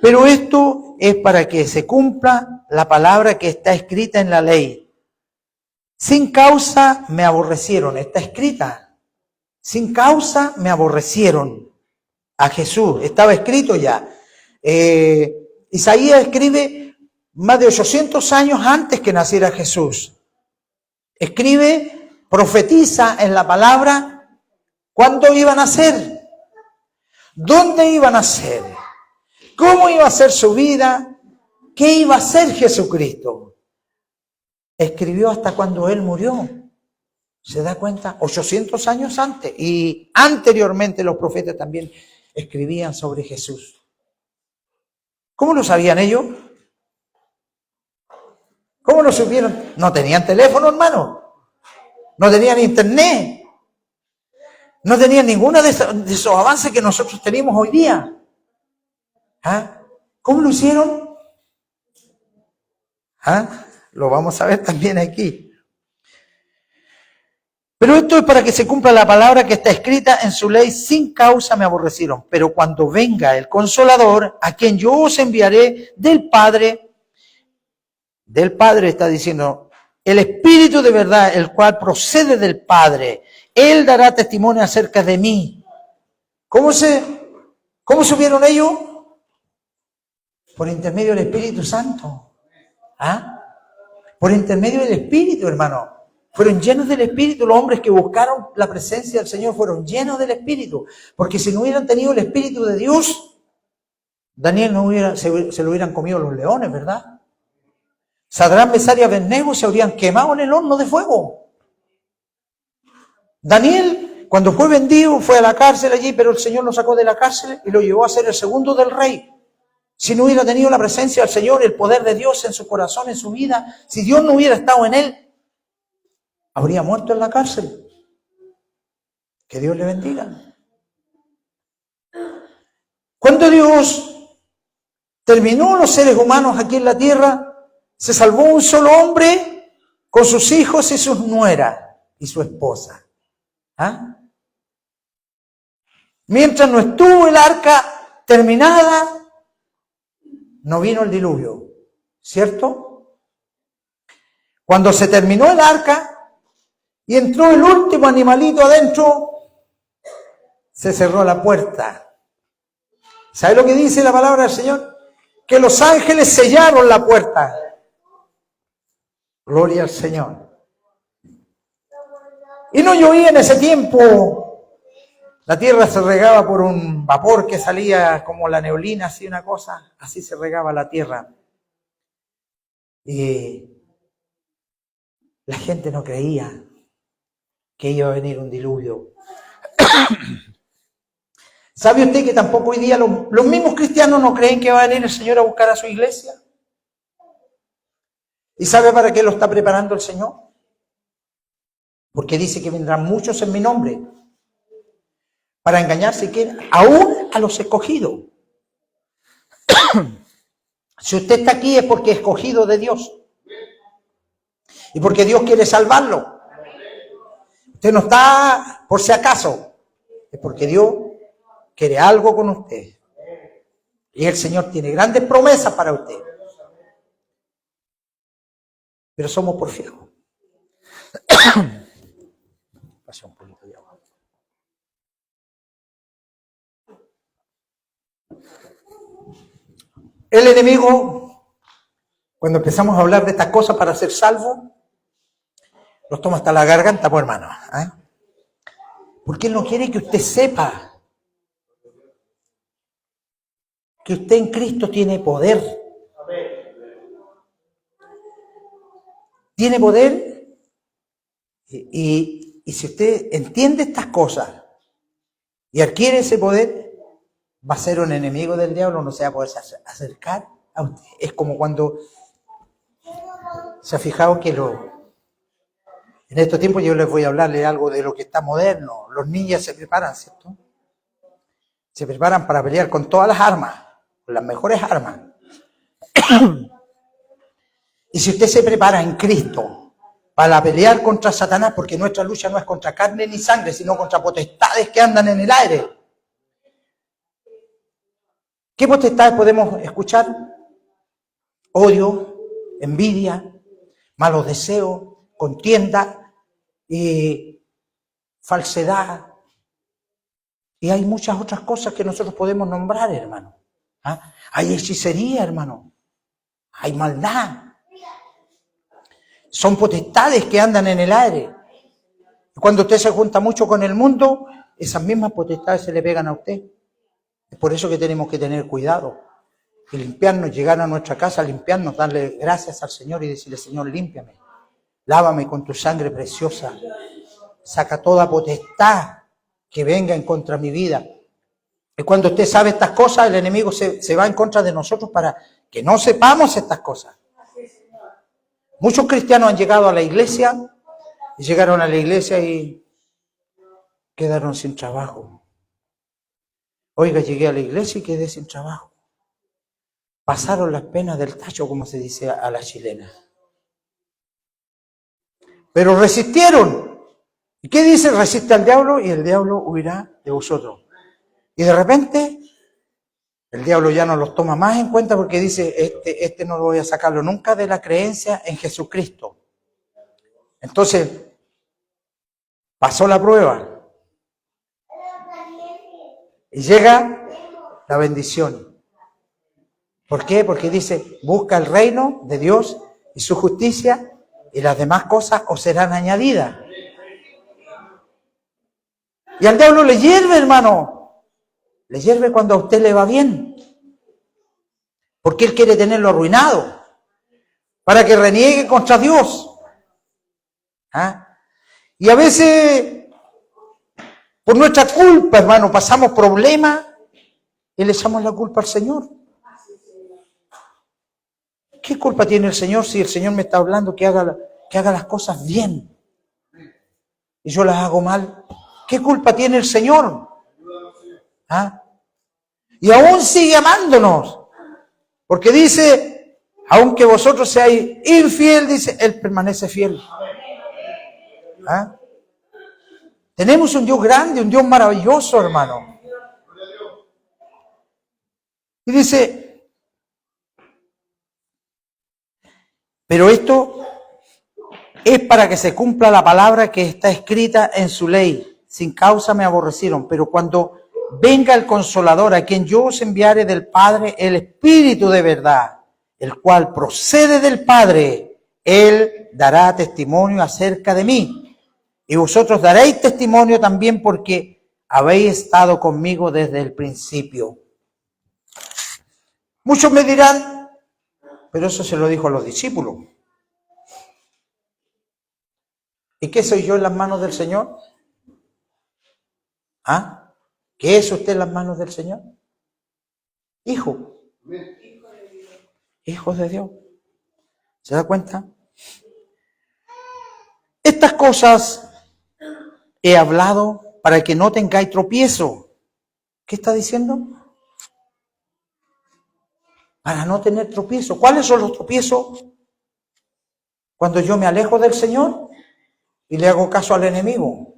Pero esto es para que se cumpla la palabra que está escrita en la ley. Sin causa me aborrecieron. Está escrita. Sin causa me aborrecieron a Jesús. Estaba escrito ya. Isaías escribe más de 800 años antes que naciera Jesús. Escribe, profetiza en la palabra cuándo iban a nacer, dónde iban a nacer, cómo iba a ser su vida, qué iba a ser Jesucristo. Escribió hasta cuando Él murió. ¿Se da cuenta? 800 años antes. Y anteriormente los profetas también escribían sobre Jesús. ¿Cómo lo sabían ellos? ¿Cómo lo supieron? No tenían teléfono, hermano. No tenían internet. No tenían ninguno de esos avances que nosotros tenemos hoy día. ¿Cómo lo hicieron? Lo vamos a ver también aquí. Pero esto es para que se cumpla la palabra que está escrita en su ley: sin causa me aborrecieron. Pero cuando venga el Consolador, a quien yo os enviaré del Padre está diciendo, el Espíritu de verdad, el cual procede del Padre, Él dará testimonio acerca de mí. ¿Cómo supieron ellos? Por intermedio del Espíritu Santo. ¿Ah? Por intermedio del Espíritu, hermano. Fueron llenos del Espíritu. Los hombres que buscaron la presencia del Señor fueron llenos del Espíritu. Porque si no hubieran tenido el Espíritu de Dios, Daniel se lo hubieran comido los leones, ¿verdad? Sadrán, Mesach y Abednego se habrían quemado en el horno de fuego. Daniel, cuando fue vendido, fue a la cárcel allí, pero el Señor lo sacó de la cárcel y lo llevó a ser el segundo del rey. Si no hubiera tenido la presencia del Señor, el poder de Dios en su corazón, en su vida, si Dios no hubiera estado en él, habría muerto en la cárcel. Que Dios le bendiga. Cuando Dios terminó los seres humanos aquí en la tierra, se salvó un solo hombre con sus hijos y sus nueras y su esposa. ¿Ah? Mientras no estuvo el arca terminada, no vino el diluvio, ¿cierto? Cuando se terminó el arca y entró el último animalito adentro, se cerró la puerta. ¿Sabe lo que dice la palabra del Señor? Que los ángeles sellaron la puerta. Gloria al Señor. Y no llovía en ese tiempo. La tierra se regaba por un vapor que salía como la neblina, así una cosa. Así se regaba la tierra. Y la gente no creía que iba a venir un diluvio. ¿Sabe usted que tampoco hoy día los mismos cristianos no creen que va a venir el Señor a buscar a su iglesia? ¿Y sabe para qué lo está preparando el Señor? Porque dice que vendrán muchos en mi nombre para engañarse, aún a los escogidos. Si usted está aquí es porque es escogido de Dios y porque Dios quiere salvarlo. Usted no está por si acaso, es porque Dios quiere algo con usted. Y el Señor tiene grandes promesas para usted. Pero somos porfiados. Pase un poquito de agua. El enemigo, cuando empezamos a hablar de estas cosas para ser salvos, los toma hasta la garganta, pues hermano. Porque Él no quiere que usted sepa que usted en Cristo tiene poder. Tiene poder y si usted entiende estas cosas y adquiere ese poder, va a ser un enemigo del diablo, no se va a poder acercar a usted. Es como cuando se ha fijado que en estos tiempos yo les voy a hablarle algo de lo que está moderno. Los ninjas se preparan, ¿cierto? Se preparan para pelear con todas las armas, con las mejores armas. Y si usted se prepara en Cristo para pelear contra Satanás, porque nuestra lucha no es contra carne ni sangre, sino contra potestades que andan en el aire. ¿Qué potestades podemos escuchar? Odio, envidia, malos deseos, contienda y falsedad. Y hay muchas otras cosas que nosotros podemos nombrar, hermano. Hay hechicería, hermano. Hay maldad. Son potestades que andan en el aire. Y cuando usted se junta mucho con el mundo, esas mismas potestades se le pegan a usted. Es por eso que tenemos que tener cuidado. Y limpiarnos, llegar a nuestra casa, limpiarnos, darle gracias al Señor y decirle, Señor, límpiame. Lávame con tu sangre preciosa. Saca toda potestad que venga en contra de mi vida. Y cuando usted sabe estas cosas, el enemigo se va en contra de nosotros para que no sepamos estas cosas. Muchos cristianos han llegado a la iglesia y llegaron a la iglesia y quedaron sin trabajo. Oiga, llegué a la iglesia y quedé sin trabajo. Pasaron las penas del tacho, como se dice a la chilena. Pero resistieron ¿Y qué dice? Resiste al diablo y el diablo huirá de vosotros. Y de repente, el diablo ya no los toma más en cuenta porque dice, este no lo voy a sacarlo nunca de la creencia en Jesucristo. Entonces, pasó la prueba. Y llega la bendición. ¿Por qué? Porque dice, busca el reino de Dios y su justicia y las demás cosas os serán añadidas. Y al diablo le hierve, hermano. Le hierve cuando a usted le va bien. Porque él quiere tenerlo arruinado. Para que reniegue contra Dios. ¿Ah? Y a veces, por nuestra culpa, hermano, pasamos problemas y le echamos la culpa al Señor. ¿Qué culpa tiene el Señor si el Señor me está hablando que haga las cosas bien? Y yo las hago mal. ¿Qué culpa tiene el Señor? ¿Ah? Y aún sigue amándonos. Porque dice, aunque vosotros seáis infiel, dice, Él permanece fiel. ¿Ah? Tenemos un Dios grande, un Dios maravilloso, hermano. Y dice, pero esto es para que se cumpla la palabra que está escrita en su ley. Sin causa me aborrecieron, pero cuando venga el Consolador, a quien yo os enviare del Padre, el Espíritu de verdad, el cual procede del Padre, Él dará testimonio acerca de mí. Y vosotros daréis testimonio también porque habéis estado conmigo desde el principio. Muchos me dirán, pero eso se lo dijo a los discípulos. ¿Y qué soy yo en las manos del Señor? ¿Ah? ¿Qué es usted en las manos del Señor? Hijo. Hijos de Dios. ¿Se da cuenta? Estas cosas he hablado para que no tengáis tropiezo. ¿Qué está diciendo? Para no tener tropiezo. ¿Cuáles son los tropiezos? Cuando yo me alejo del Señor y le hago caso al enemigo.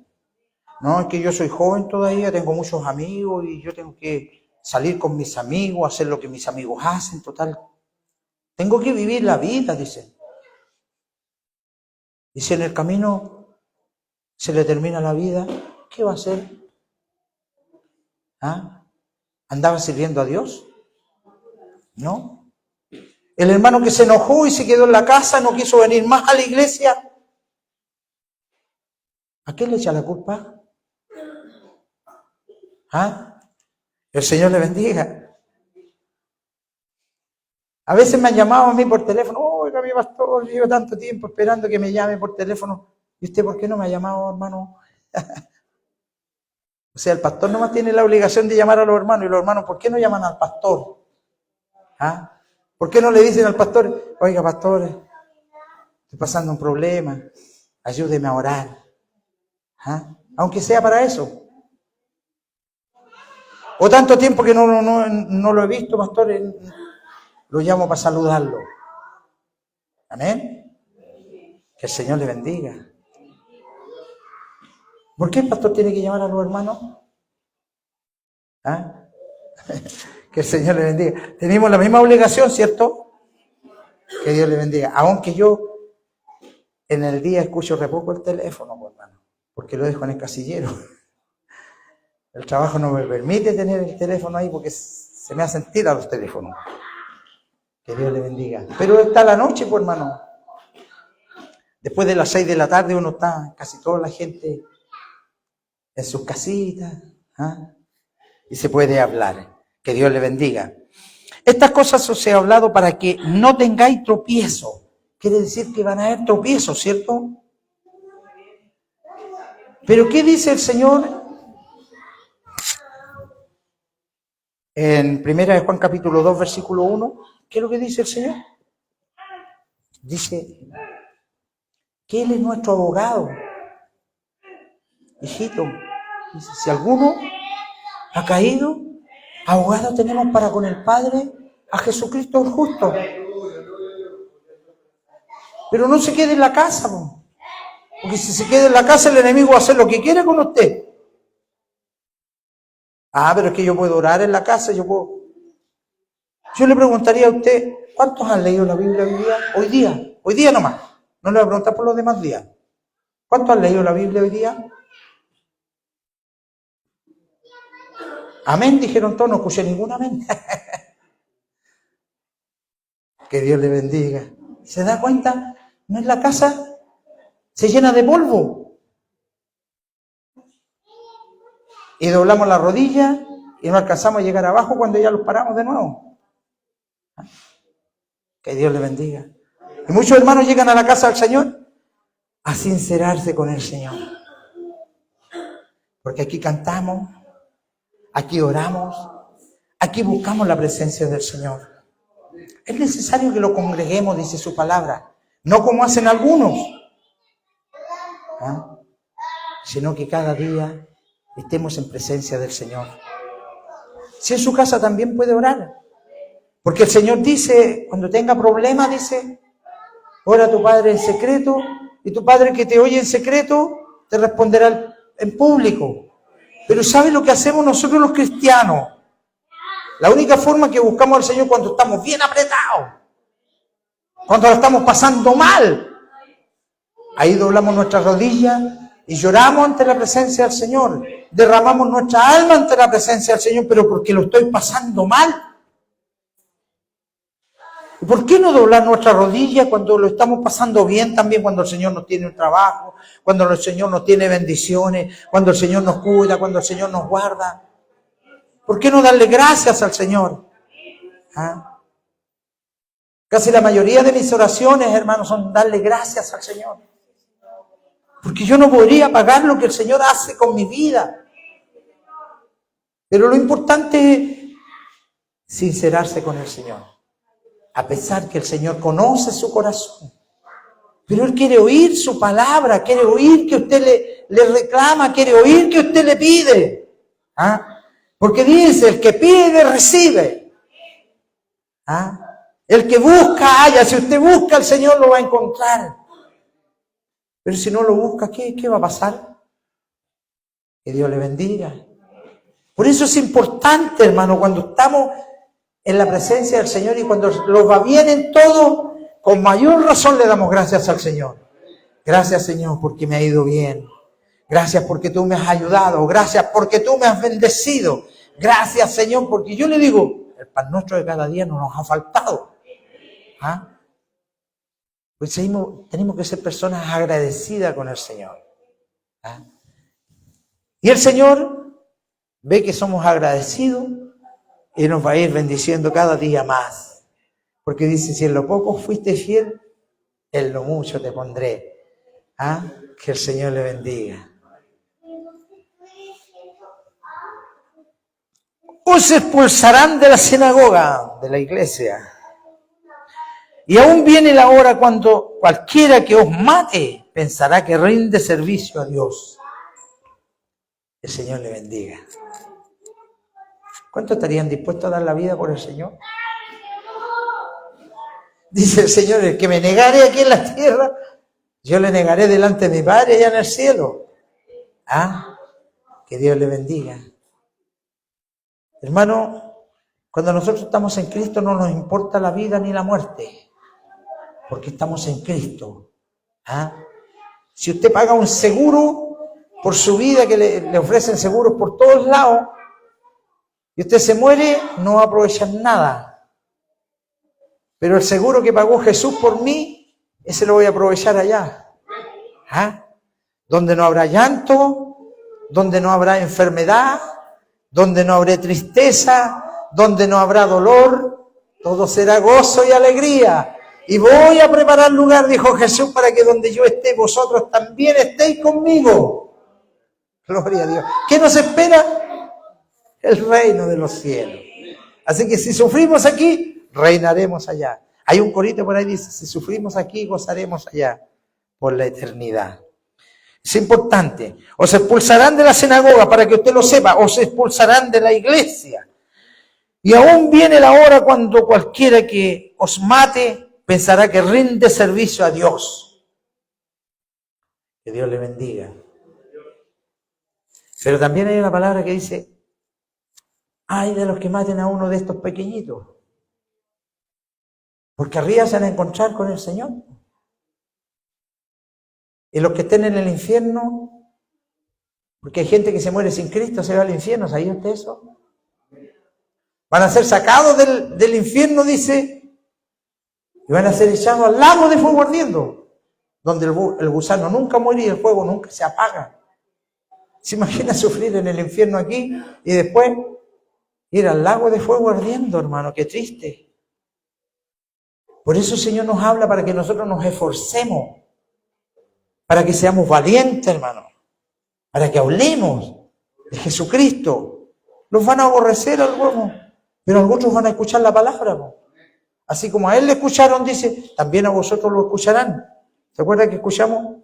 No, es que yo soy joven todavía, tengo muchos amigos y yo tengo que salir con mis amigos, hacer lo que mis amigos hacen, total. Tengo que vivir la vida, dice. Y si en el camino se le termina la vida, ¿qué va a hacer? ¿Ah? ¿Andaba sirviendo a Dios? ¿No? El hermano que se enojó y se quedó en la casa, no quiso venir más a la iglesia. ¿A quién le echa la culpa? ¿Ah? El Señor le bendiga. A veces me han llamado a mí por teléfono. Oiga, mi pastor, llevo tanto tiempo esperando que me llame por teléfono. ¿Y usted por qué no me ha llamado, hermano? O sea, el pastor nomás tiene la obligación de llamar a los hermanos. Y los hermanos, ¿por qué no llaman al pastor? ¿Ah? ¿Por qué no le dicen al pastor, oiga, pastor, estoy pasando un problema, ayúdeme a orar? ¿Ah? Aunque sea para eso. O tanto tiempo que no lo he visto, pastor, lo llamo para saludarlo. Amén. Que el Señor le bendiga. ¿Por qué el pastor tiene que llamar a los hermanos? ¿Ah? Que el Señor le bendiga. Tenemos la misma obligación, ¿cierto? Que Dios le bendiga. Aunque yo en el día escucho re poco el teléfono, hermano, porque lo dejo en el casillero. El trabajo no me permite tener el teléfono ahí porque se me hacen tiras los teléfonos. Que Dios le bendiga. Pero está la noche, pues, hermano. Después de las 6 de la tarde uno está, casi toda la gente en sus casitas. ¿Ah? Y se puede hablar. Que Dios le bendiga. Estas cosas os he hablado para que no tengáis tropiezo. Quiere decir que van a haber tropiezos, ¿cierto? Pero ¿qué dice el Señor? En 1 Juan capítulo 2, versículo 1, ¿qué es lo que dice el Señor? Dice que Él es nuestro abogado. Hijito, dice, si alguno ha caído, abogado tenemos para con el Padre a Jesucristo el justo. Pero no se quede en la casa, Porque si se queda en la casa, el enemigo va a hacer lo que quiere con usted. Pero es que yo puedo orar en la casa, yo le preguntaría a usted, ¿cuántos han leído la Biblia hoy día? Hoy día nomás. No le voy a preguntar por los demás días. ¿Cuántos han leído la Biblia hoy día? Amén, dijeron todos, no escuché ningún amén. Que Dios le bendiga. ¿Se da cuenta? ¿No es la casa? Se llena de polvo. Y doblamos la rodilla y no alcanzamos a llegar abajo cuando ya los paramos de nuevo. Que Dios le bendiga. Y muchos hermanos llegan a la casa del Señor a sincerarse con el Señor. Porque aquí cantamos, aquí oramos, aquí buscamos la presencia del Señor. Es necesario que lo congreguemos, dice su palabra, no como hacen algunos, sino que cada día estemos en presencia del Señor. Si en su casa también puede orar, porque el Señor dice, cuando tenga problemas, dice, ora a tu Padre en secreto, y tu Padre que te oye en secreto, te responderá en público. Pero ¿sabe lo que hacemos nosotros los cristianos? La única forma que buscamos al Señor cuando estamos bien apretados, cuando lo estamos pasando mal, ahí doblamos nuestras rodillas y lloramos ante la presencia del Señor, derramamos nuestra alma ante la presencia del Señor, pero porque lo estoy pasando mal. ¿Y por qué no doblar nuestra rodilla cuando lo estamos pasando bien también, cuando el Señor nos tiene un trabajo, cuando el Señor nos tiene bendiciones, cuando el Señor nos cuida, cuando el Señor nos guarda? ¿Por qué no darle gracias al Señor? Casi la mayoría de mis oraciones, hermanos, son darle gracias al Señor. Porque yo no podría pagar lo que el Señor hace con mi vida. Pero lo importante es sincerarse con el Señor. A pesar que el Señor conoce su corazón. Pero Él quiere oír su palabra, quiere oír que usted le reclama, quiere oír que usted le pide. Porque dice, el que pide, recibe. El que busca, halla. Si usted busca, el Señor lo va a encontrar. Pero si no lo busca, ¿qué va a pasar? Que Dios le bendiga. Por eso es importante, hermano, cuando estamos en la presencia del Señor y cuando nos va bien en todo, con mayor razón le damos gracias al Señor. Gracias, Señor, porque me ha ido bien. Gracias porque tú me has ayudado. Gracias porque tú me has bendecido. Gracias, Señor, porque yo le digo, el pan nuestro de cada día no nos ha faltado. Pues tenemos que ser personas agradecidas con el Señor. Y el Señor ve que somos agradecidos y nos va a ir bendiciendo cada día más. Porque dice, si en lo poco fuiste fiel, en lo mucho te pondré. Que el Señor le bendiga. Os expulsarán de la sinagoga, de la iglesia. Y aún viene la hora cuando cualquiera que os mate pensará que rinde servicio a Dios. El Señor le bendiga. ¿Cuántos estarían dispuestos a dar la vida por el Señor? Dice el Señor, el que me negare aquí en la tierra, yo le negaré delante de mi Padre allá en el cielo. Que Dios le bendiga. Hermano, cuando nosotros estamos en Cristo no nos importa la vida ni la muerte, porque estamos en Cristo. Si usted paga un seguro por su vida, que le ofrecen seguros por todos lados, y usted se muere, no va a aprovechar nada. Pero el seguro que pagó Jesús por mí, ese lo voy a aprovechar allá. Donde no habrá llanto, donde no habrá enfermedad, donde no habrá tristeza, donde no habrá dolor, todo será gozo y alegría. Y voy a preparar lugar, dijo Jesús, para que donde yo esté, vosotros también estéis conmigo. Gloria a Dios. ¿Qué nos espera? El reino de los cielos. Así que si sufrimos aquí, reinaremos allá. Hay un corito por ahí que dice, si sufrimos aquí, gozaremos allá por la eternidad. Es importante. Os expulsarán de la sinagoga, para que usted lo sepa, os expulsarán de la iglesia. Y aún viene la hora cuando cualquiera que os mate pensará que rinde servicio a Dios. Que Dios le bendiga. Pero también hay una palabra que dice, ay de los que maten a uno de estos pequeñitos, porque arriba se van a encontrar con el Señor. Y los que estén en el infierno, porque hay gente que se muere sin Cristo, se va al infierno, ¿sabía usted eso? Van a ser sacados del infierno, dice, y van a ser echados al lago de fuego ardiendo, donde el gusano nunca muere y el fuego nunca se apaga. ¿Se imagina sufrir en el infierno aquí y después ir al lago de fuego ardiendo, hermano? Qué triste. Por eso el Señor nos habla para que nosotros nos esforcemos, para que seamos valientes, hermano, para que hablemos de Jesucristo. Los van a aborrecer algunos, pero algunos van a escuchar la palabra. Así como a Él le escucharon, dice, también a vosotros lo escucharán. ¿Se acuerdan que escuchamos?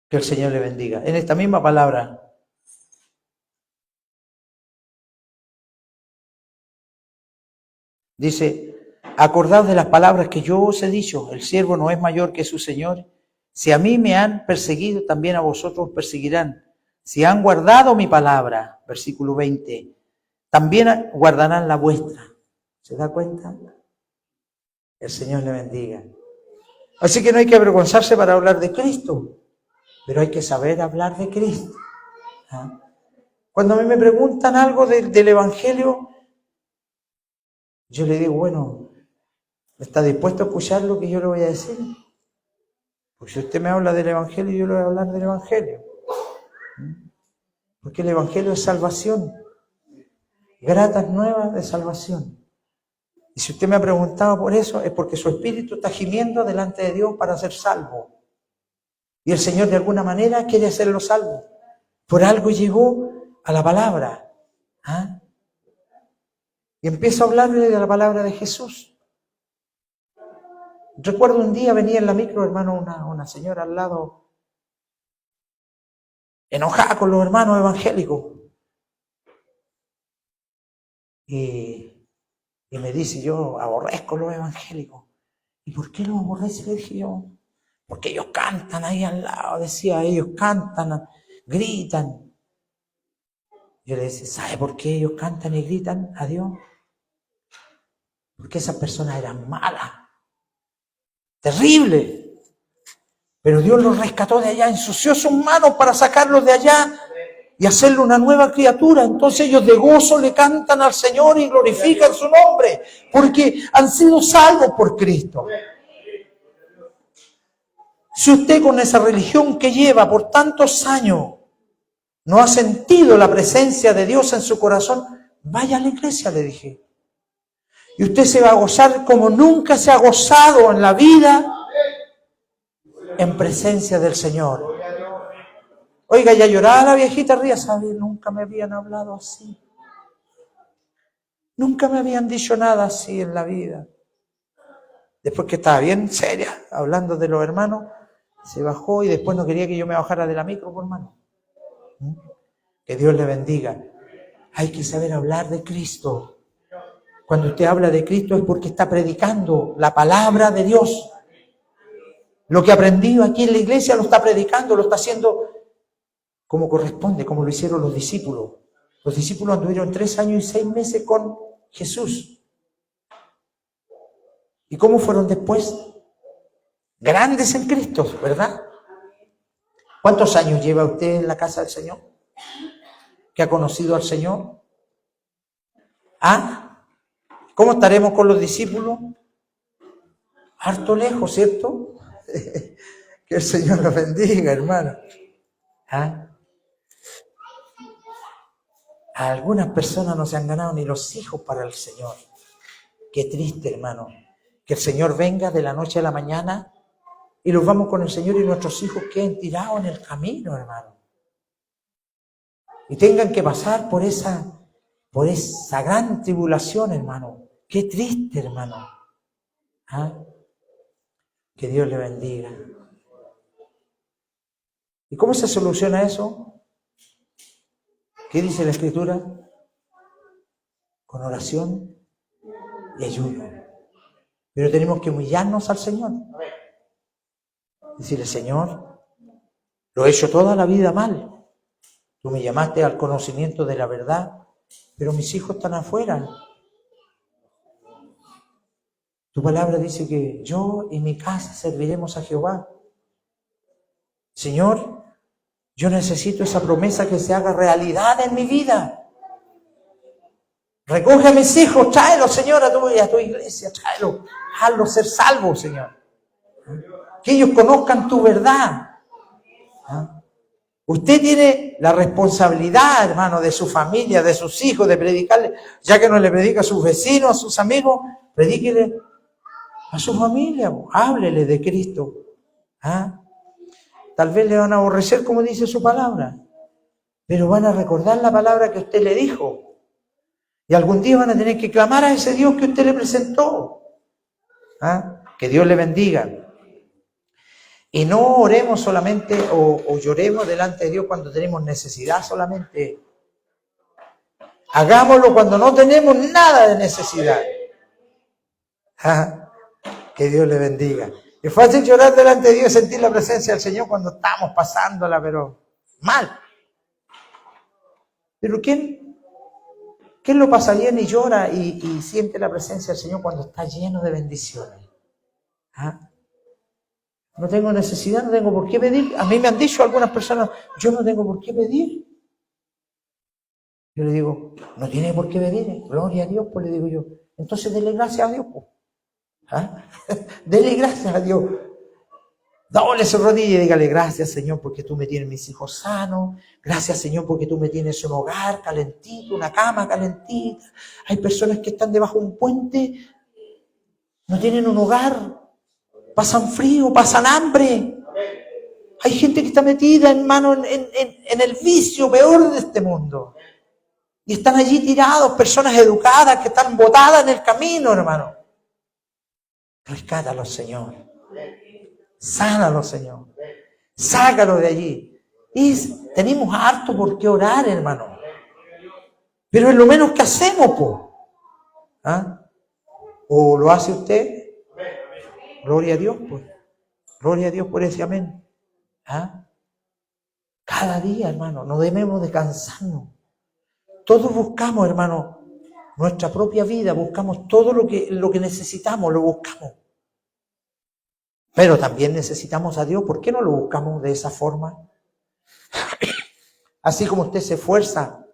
Que el Señor le bendiga. En esta misma palabra. Dice, acordaos de las palabras que yo os he dicho, el siervo no es mayor que su Señor. Si a mí me han perseguido, también a vosotros os perseguirán. Si han guardado mi palabra, versículo 20, también guardarán la vuestra. ¿Se da cuenta? El Señor le bendiga. Así que no hay que avergonzarse para hablar de Cristo, pero hay que saber hablar de Cristo. ¿Ah? Cuando a mí me preguntan algo del Evangelio, yo le digo, bueno, ¿está dispuesto a escuchar lo que yo le voy a decir? Porque si usted me habla del Evangelio, yo le voy a hablar del Evangelio. Porque el Evangelio es salvación. Gratas nuevas de salvación. Y si usted me ha preguntado por eso, es porque su espíritu está gimiendo delante de Dios para ser salvo. Y el Señor de alguna manera quiere hacerlo salvo. Por algo llegó a la palabra. ¿Ah? Y empiezo a hablarle de la palabra de Jesús. Recuerdo un día venía en la micro, hermano, una señora al lado, enojada con los hermanos evangélicos. Y me dice, yo aborrezco los evangélicos. ¿Y por qué los aborrece? Le dije yo, porque ellos cantan ahí al lado, decía, ellos cantan, gritan. Yo le decía, ¿sabe por qué ellos cantan y gritan a Dios? Porque esas personas eran malas, terribles. Pero Dios los rescató de allá, ensució sus manos para sacarlos de allá y hacerle una nueva criatura. Entonces ellos de gozo le cantan al Señor y glorifican su nombre, porque han sido salvos por Cristo. Si usted con esa religión que lleva por tantos años no ha sentido la presencia de Dios en su corazón, vaya a la iglesia, le dije. Y usted se va a gozar como nunca se ha gozado en la vida en presencia del Señor. Oiga, ya lloraba la viejita ría, ¿sabe? Nunca me habían hablado así. Nunca me habían dicho nada así en la vida. Después que estaba bien seria, hablando de los hermanos, se bajó y después no quería que yo me bajara de la micro, hermano. Que Dios le bendiga. Hay que saber hablar de Cristo. Cuando usted habla de Cristo es porque está predicando la palabra de Dios. Lo que aprendió aquí en la iglesia lo está predicando, lo está haciendo como corresponde, como lo hicieron los discípulos. Los discípulos anduvieron 3 años y 6 meses con Jesús. ¿Y cómo fueron después? Grandes en Cristo, ¿verdad? ¿Cuántos años lleva usted en la casa del Señor? ¿Que ha conocido al Señor? ¿Ah? ¿Cómo estaremos con los discípulos? Harto lejos, ¿cierto? Que el Señor los bendiga, hermano. ¿Ah? A algunas personas no se han ganado ni los hijos para el Señor. Qué triste, hermano. Que el Señor venga de la noche a la mañana y los vamos con el Señor y nuestros hijos queden tirados en el camino, hermano. Y tengan que pasar por esa gran tribulación, hermano. Qué triste, hermano. ¿Ah? Que Dios le bendiga. ¿Y cómo se soluciona eso? ¿Qué dice la Escritura? con oración y ayuno. Pero tenemos que humillarnos al Señor. Decirle, Señor, lo he hecho toda la vida mal. Tú me llamaste al conocimiento de la verdad, pero mis hijos están afuera. Tu palabra dice que yo y mi casa serviremos a Jehová. Señor, yo necesito esa promesa que se haga realidad en mi vida. Recoge a mis hijos, tráelos, Señor, a tu iglesia, tráelos. Hazlos ser salvos, Señor. Que ellos conozcan tu verdad. Usted tiene la responsabilidad, hermano, de su familia, de sus hijos, de predicarle. Ya que no le predica a sus vecinos, a sus amigos, predíquele a su familia, háblele de Cristo. Tal vez le van a aborrecer como dice su palabra, pero van a recordar la palabra que usted le dijo. Y algún día van a tener que clamar a ese Dios que usted le presentó. Que Dios le bendiga. Y no oremos solamente o lloremos delante de Dios cuando tenemos necesidad solamente. Hagámoslo cuando no tenemos nada de necesidad. Que Dios le bendiga. Es fácil llorar delante de Dios y sentir la presencia del Señor cuando estamos pasándola, pero mal. Pero ¿quién lo pasa bien y llora y siente la presencia del Señor cuando está lleno de bendiciones? No tengo necesidad, no tengo por qué pedir. A mí me han dicho algunas personas, yo no tengo por qué pedir. Yo le digo, no tiene por qué pedir. Gloria a Dios, pues le digo yo. Entonces dele gracias a Dios, pues. Dele gracias a Dios. Doble su rodilla y dígale, gracias Señor porque tú me tienes mis hijos sanos. Gracias Señor porque tú me tienes un hogar calentito, una cama calentita. Hay personas que están debajo de un puente, no tienen un hogar, pasan frío, pasan hambre. Hay gente que está metida, hermano, en el vicio peor de este mundo. Y están allí tirados, personas educadas que están botadas en el camino, hermano. Rescátalo, Señor. Sánalo, Señor. Sácalo de allí. Tenemos harto por qué orar, hermano. Pero es lo menos que hacemos, po. ¿O lo hace usted? Gloria a Dios, pues. Gloria a Dios por ese amén. Cada día, hermano, no debemos de cansarnos. Todos buscamos, hermano, nuestra propia vida, buscamos todo lo que necesitamos, lo buscamos. Pero también necesitamos a Dios. ¿Por qué no lo buscamos de esa forma? Así como usted se esfuerza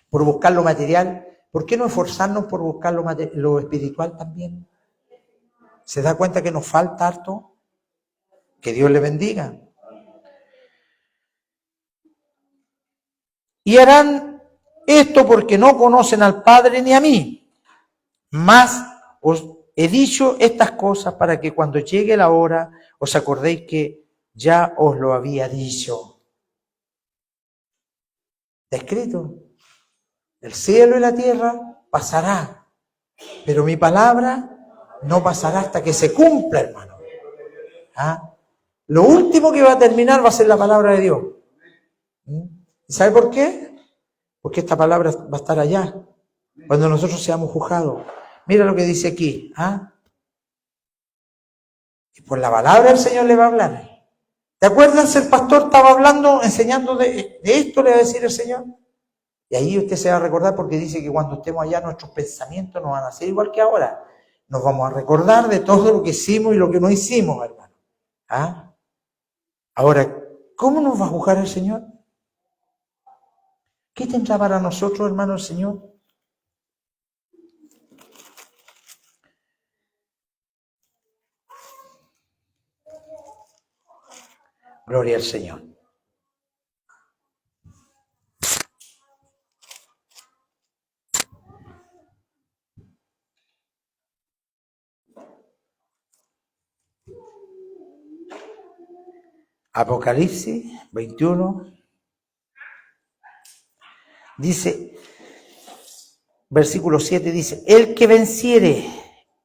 por buscar lo material, ¿por qué no esforzarnos por buscar lo espiritual también? ¿Se da cuenta que nos falta harto? Que Dios le bendiga. Y harán esto porque no conocen al Padre ni a mí. Mas os he dicho estas cosas para que cuando llegue la hora os acordéis que ya os lo había dicho. Está escrito. El cielo y la tierra pasará, pero mi palabra no pasará hasta que se cumpla, hermano. Lo último que va a terminar va a ser la palabra de Dios. ¿Y sabe por qué? Porque esta palabra va a estar allá, cuando nosotros seamos juzgados. Mira lo que dice aquí. Y por la palabra del Señor le va a hablar. ¿Te acuerdas? El pastor estaba hablando, enseñando de esto, le va a decir el Señor. Y ahí usted se va a recordar porque dice que cuando estemos allá nuestros pensamientos no van a ser igual que ahora. Nos vamos a recordar de todo lo que hicimos y lo que no hicimos, hermano. Ahora, ¿cómo nos va a juzgar el Señor? ¿Qué tendrá para nosotros, hermano, el Señor? Gloria al Señor. Apocalipsis 21 dice, versículo 7 dice, el que venciere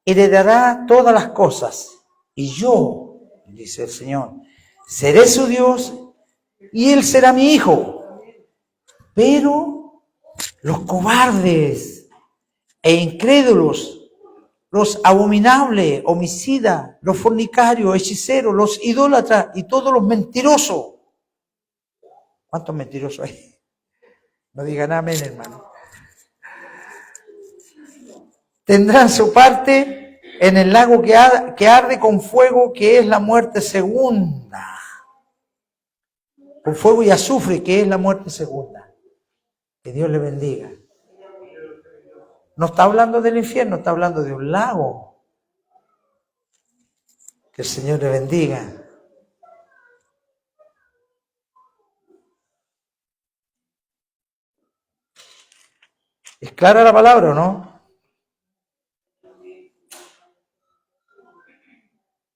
heredará todas las cosas y yo, dice el Señor, seré su Dios y él será mi hijo. Pero los cobardes e incrédulos, los abominables, homicidas, los fornicarios, hechiceros, los idólatras y todos los mentirosos. ¿Cuántos mentirosos hay? No digan amén, hermano. Tendrán su parte en el lago que arde con fuego, que es la muerte segunda. Con fuego y azufre, que es la muerte segunda. Que Dios le bendiga. No está hablando del infierno, está hablando de un lago. Que el Señor le bendiga. ¿Es clara la palabra o no?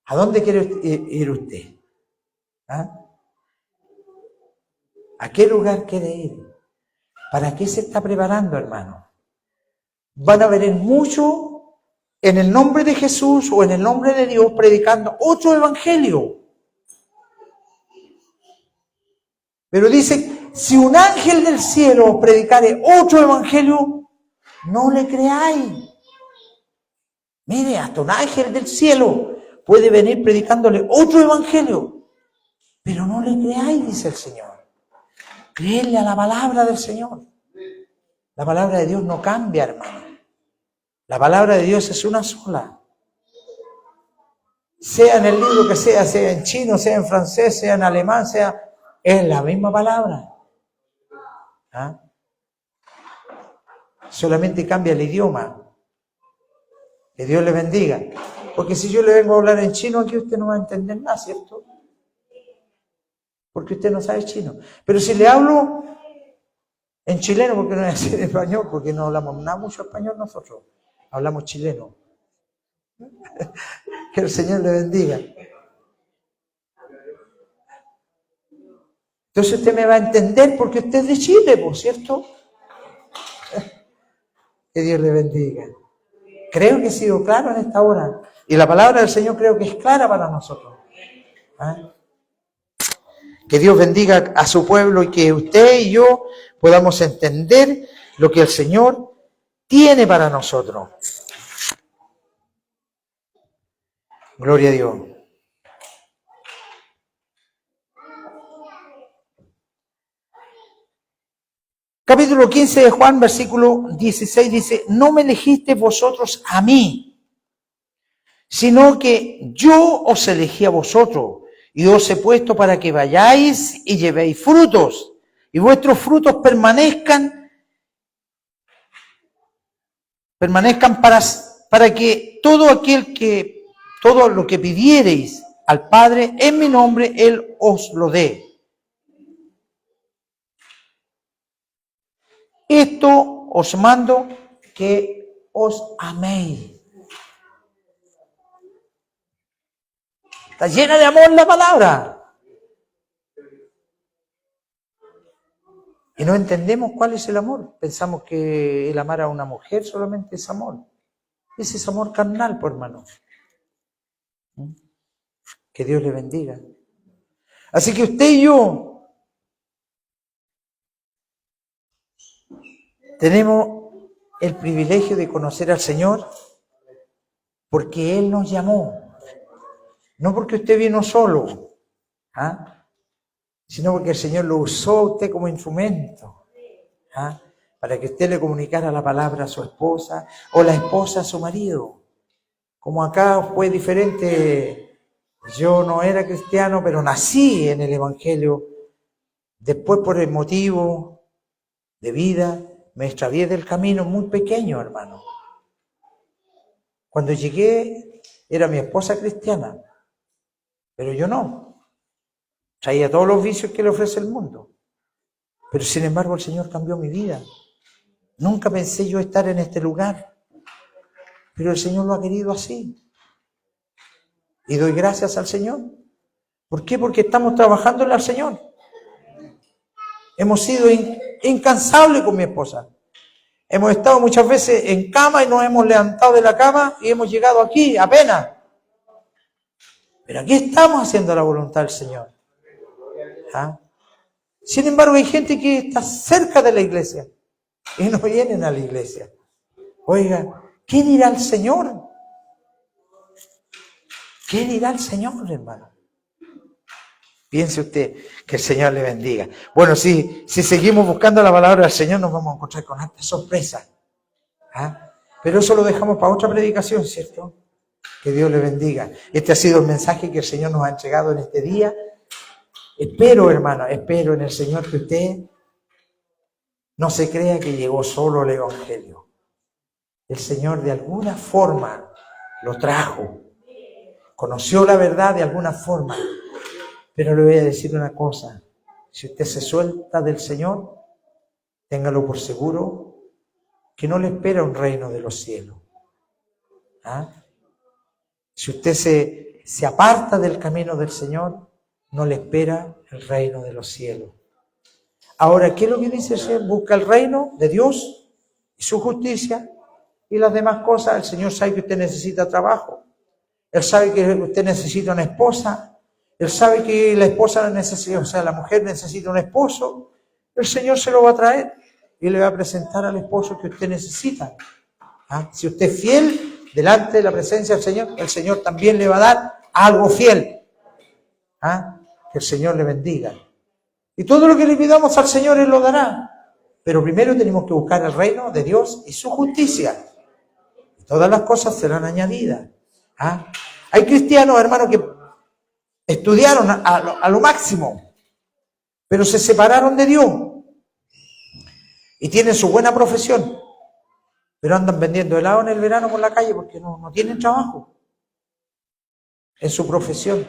¿A dónde quiere ir usted? ¿Ah? ¿A qué lugar quiere ir? ¿Para qué se está preparando, hermano? Van a ver mucho en el nombre de Jesús o en el nombre de Dios predicando otro evangelio. Pero dice, si un ángel del cielo predicare otro evangelio, no le creáis. Mire, hasta un ángel del cielo puede venir predicándole otro evangelio, pero no le creáis, dice el Señor. Creedle a la palabra del Señor. La palabra de Dios no cambia, hermano. La palabra de Dios es una sola. Sea en el libro que sea en chino, sea en francés, sea en alemán, es la misma palabra. ¿Ah? Solamente cambia el idioma. Que Dios le bendiga. Porque si yo le vengo a hablar en chino, aquí usted no va a entender nada, ¿cierto? Porque usted no sabe chino. Pero si le hablo en chileno, porque no voy a decir en español, porque no hablamos nada mucho español nosotros, hablamos chileno. Que el Señor le bendiga. Entonces usted me va a entender porque usted es de Chile, ¿por cierto? Que Dios le bendiga. Creo que he sido claro en esta hora. Y la palabra del Señor creo que es clara para nosotros. ¿Ah? Que Dios bendiga a su pueblo y que usted y yo podamos entender lo que el Señor tiene para nosotros. Gloria a Dios. Capítulo 15 de Juan, versículo 16 dice, no me elegisteis vosotros a mí, sino que yo os elegí a vosotros y os he puesto para que vayáis y llevéis frutos y vuestros frutos permanezcan para que todo lo que pidiereis al Padre en mi nombre, Él os lo dé. Esto os mando, que os améis. Está llena de amor la palabra. Y no entendemos cuál es el amor. Pensamos que el amar a una mujer solamente es amor. Ese es amor carnal, por hermano. Que Dios le bendiga. Así que usted y yo tenemos el privilegio de conocer al Señor porque Él nos llamó. No porque usted vino solo, sino porque el Señor lo usó a usted como instrumento, para que usted le comunicara la palabra a su esposa o la esposa a su marido. Como acá fue diferente, yo no era cristiano, pero nací en el Evangelio. Después, por el motivo de vida, me extravié del camino muy pequeño, hermano. Cuando llegué, era mi esposa cristiana, pero yo no. Traía todos los vicios que le ofrece el mundo. Pero sin embargo, el Señor cambió mi vida. Nunca pensé yo estar en este lugar, pero el Señor lo ha querido así. Y doy gracias al Señor. ¿Por qué? Porque estamos trabajándole al Señor. Hemos sido incansables con mi esposa. Hemos estado muchas veces en cama y nos hemos levantado de la cama y hemos llegado aquí apenas. Pero aquí estamos haciendo la voluntad del Señor. Sin embargo, hay gente que está cerca de la iglesia. y no vienen a la iglesia. Oiga, ¿qué dirá el Señor? ¿Qué dirá el Señor, hermano? Piense usted, que el Señor le bendiga. Bueno, si seguimos buscando la palabra del Señor, nos vamos a encontrar con hartas sorpresas. ¿Ah? Pero eso lo dejamos para otra predicación, ¿cierto? Que Dios le bendiga. Este ha sido el mensaje que el Señor nos ha entregado en este día. Espero, hermano, espero en el Señor que usted no se crea que llegó solo el Evangelio. El Señor de alguna forma lo trajo. Conoció la verdad de alguna forma. Pero le voy a decir una cosa. Si usted se suelta del Señor, téngalo por seguro que no le espera un reino de los cielos. ¿Ah? Si usted se aparta del camino del Señor, no le espera el reino de los cielos. Ahora, ¿qué es lo que dice el Señor? Busca el reino de Dios y su justicia y las demás cosas. El Señor sabe que usted necesita trabajo. Él sabe que usted necesita una esposa. Él sabe que la esposa necesita, o sea, la mujer necesita un esposo. El Señor se lo va a traer y le va a presentar al esposo que usted necesita. ¿Ah? Si usted es fiel delante de la presencia del Señor, el Señor también le va a dar algo fiel. ¿Ah? Que el Señor le bendiga. Y todo lo que le pidamos al Señor, Él lo dará. Pero primero tenemos que buscar el reino de Dios y su justicia. Y todas las cosas serán añadidas. ¿Ah? Hay cristianos, hermanos, que estudiaron a lo máximo, pero se separaron de Dios. Y tienen su buena profesión, pero andan vendiendo helado en el verano por la calle porque no tienen trabajo en su profesión.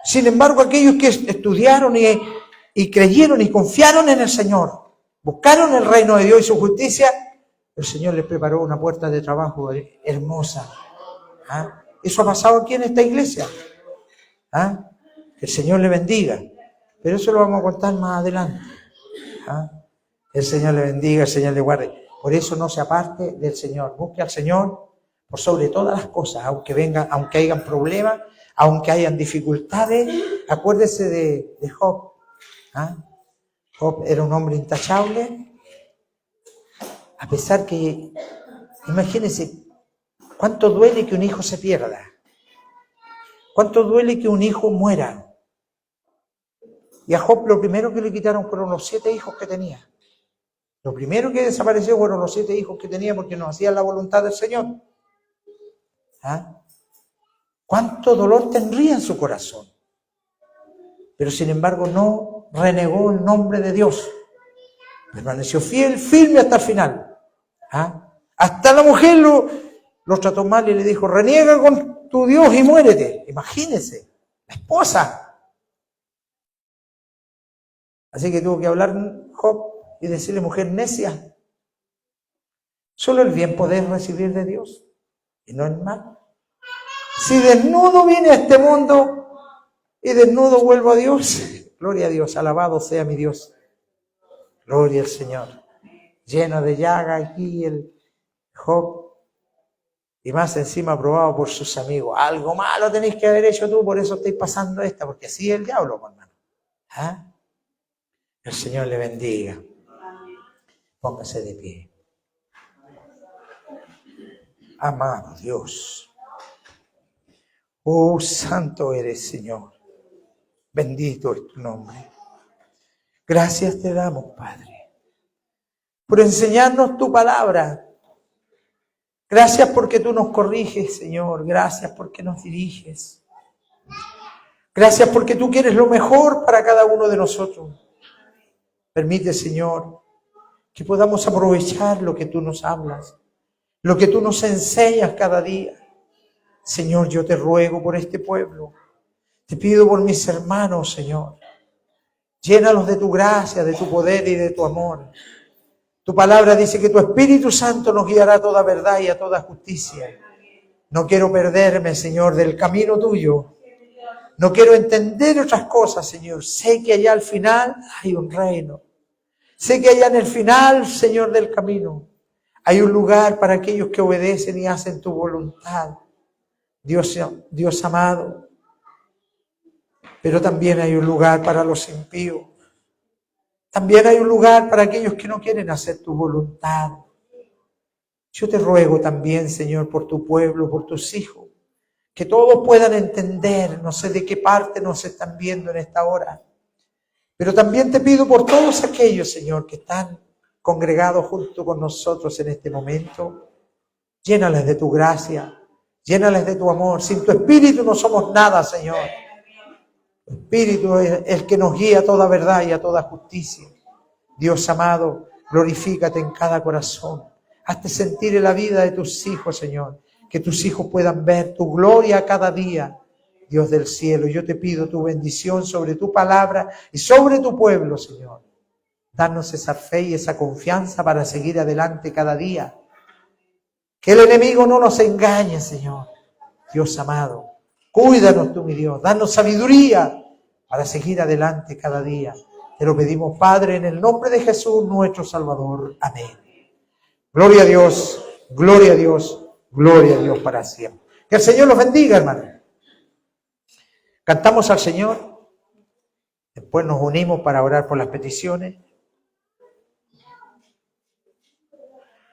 Sin embargo, aquellos que estudiaron y creyeron y confiaron en el Señor, buscaron el reino de Dios y su justicia, el Señor les preparó una puerta de trabajo hermosa. ¿Ah? Eso ha pasado aquí en esta iglesia. ¿Ah? Que el Señor le bendiga. Pero eso lo vamos a contar más adelante. ¿Ah? El Señor le bendiga, el Señor le guarde. Por eso no se aparte del Señor. Busque al Señor por sobre todas las cosas, aunque hayan problemas, aunque hayan dificultades. Acuérdese de Job. ¿Ah? Job era un hombre intachable. A pesar que, imagínense, cuánto duele que un hijo se pierda. Cuánto duele que un hijo muera. Y a Job lo primero que le quitaron fueron los 7 hijos que tenía. Lo primero que desapareció fueron los 7 hijos que tenía porque no hacían la voluntad del Señor. ¿Ah? Cuánto dolor tendría en su corazón. Pero sin embargo no renegó el nombre de Dios. Permaneció fiel, firme hasta el final. ¿Ah? Hasta la mujer lo trató mal y le dijo, reniega con tu Dios y muérete. Imagínense, la esposa. Así que tuvo que hablar Job y decirle, mujer necia, solo el bien podés recibir de Dios y no el mal. Si desnudo vine a este mundo y desnudo vuelvo a Dios, gloria a Dios, alabado sea mi Dios. Gloria al Señor. Lleno de llaga aquí el Job y más encima aprobado por sus amigos. Algo malo tenéis que haber hecho tú, por eso estáis pasando esta, porque así es el diablo, hermano. ¿Ah? El Señor le bendiga. Póngase de pie. Amado Dios. Oh, santo eres, Señor. Bendito es tu nombre. Gracias te damos, Padre, por enseñarnos tu palabra. Gracias porque tú nos corriges, Señor. Gracias porque nos diriges. Gracias porque tú quieres lo mejor para cada uno de nosotros. Permite, Señor, que podamos aprovechar lo que tú nos hablas, lo que tú nos enseñas cada día. Señor, yo te ruego por este pueblo. Te pido por mis hermanos, Señor. Llénalos de tu gracia, de tu poder y de tu amor. Tu palabra dice que tu Espíritu Santo nos guiará a toda verdad y a toda justicia. No quiero perderme, Señor, del camino tuyo. No quiero entender otras cosas, Señor. Sé que allá al final hay un reino. Sé que allá en el final, Señor, del camino, hay un lugar para aquellos que obedecen y hacen tu voluntad. Dios amado. Pero también hay un lugar para los impíos. También hay un lugar para aquellos que no quieren hacer tu voluntad. Yo te ruego también, Señor, por tu pueblo, por tus hijos, que todos puedan entender, no sé de qué parte nos están viendo en esta hora, pero también te pido por todos aquellos, Señor, que están congregados junto con nosotros en este momento. Llénales de tu gracia, llénales de tu amor. Sin tu Espíritu no somos nada, Señor. Tu Espíritu es el que nos guía a toda verdad y a toda justicia. Dios amado, glorifícate en cada corazón. Hazte sentir en la vida de tus hijos, Señor. Que tus hijos puedan ver tu gloria cada día. Dios del cielo, yo te pido tu bendición sobre tu palabra y sobre tu pueblo, Señor. Danos esa fe y esa confianza para seguir adelante cada día. Que el enemigo no nos engañe, Señor. Dios amado, cuídanos tú, mi Dios. Danos sabiduría para seguir adelante cada día. Te lo pedimos, Padre, en el nombre de Jesús, nuestro Salvador. Amén. Gloria a Dios, gloria a Dios, gloria a Dios para siempre. Que el Señor los bendiga, hermano. Cantamos al Señor. Después nos unimos para orar por las peticiones.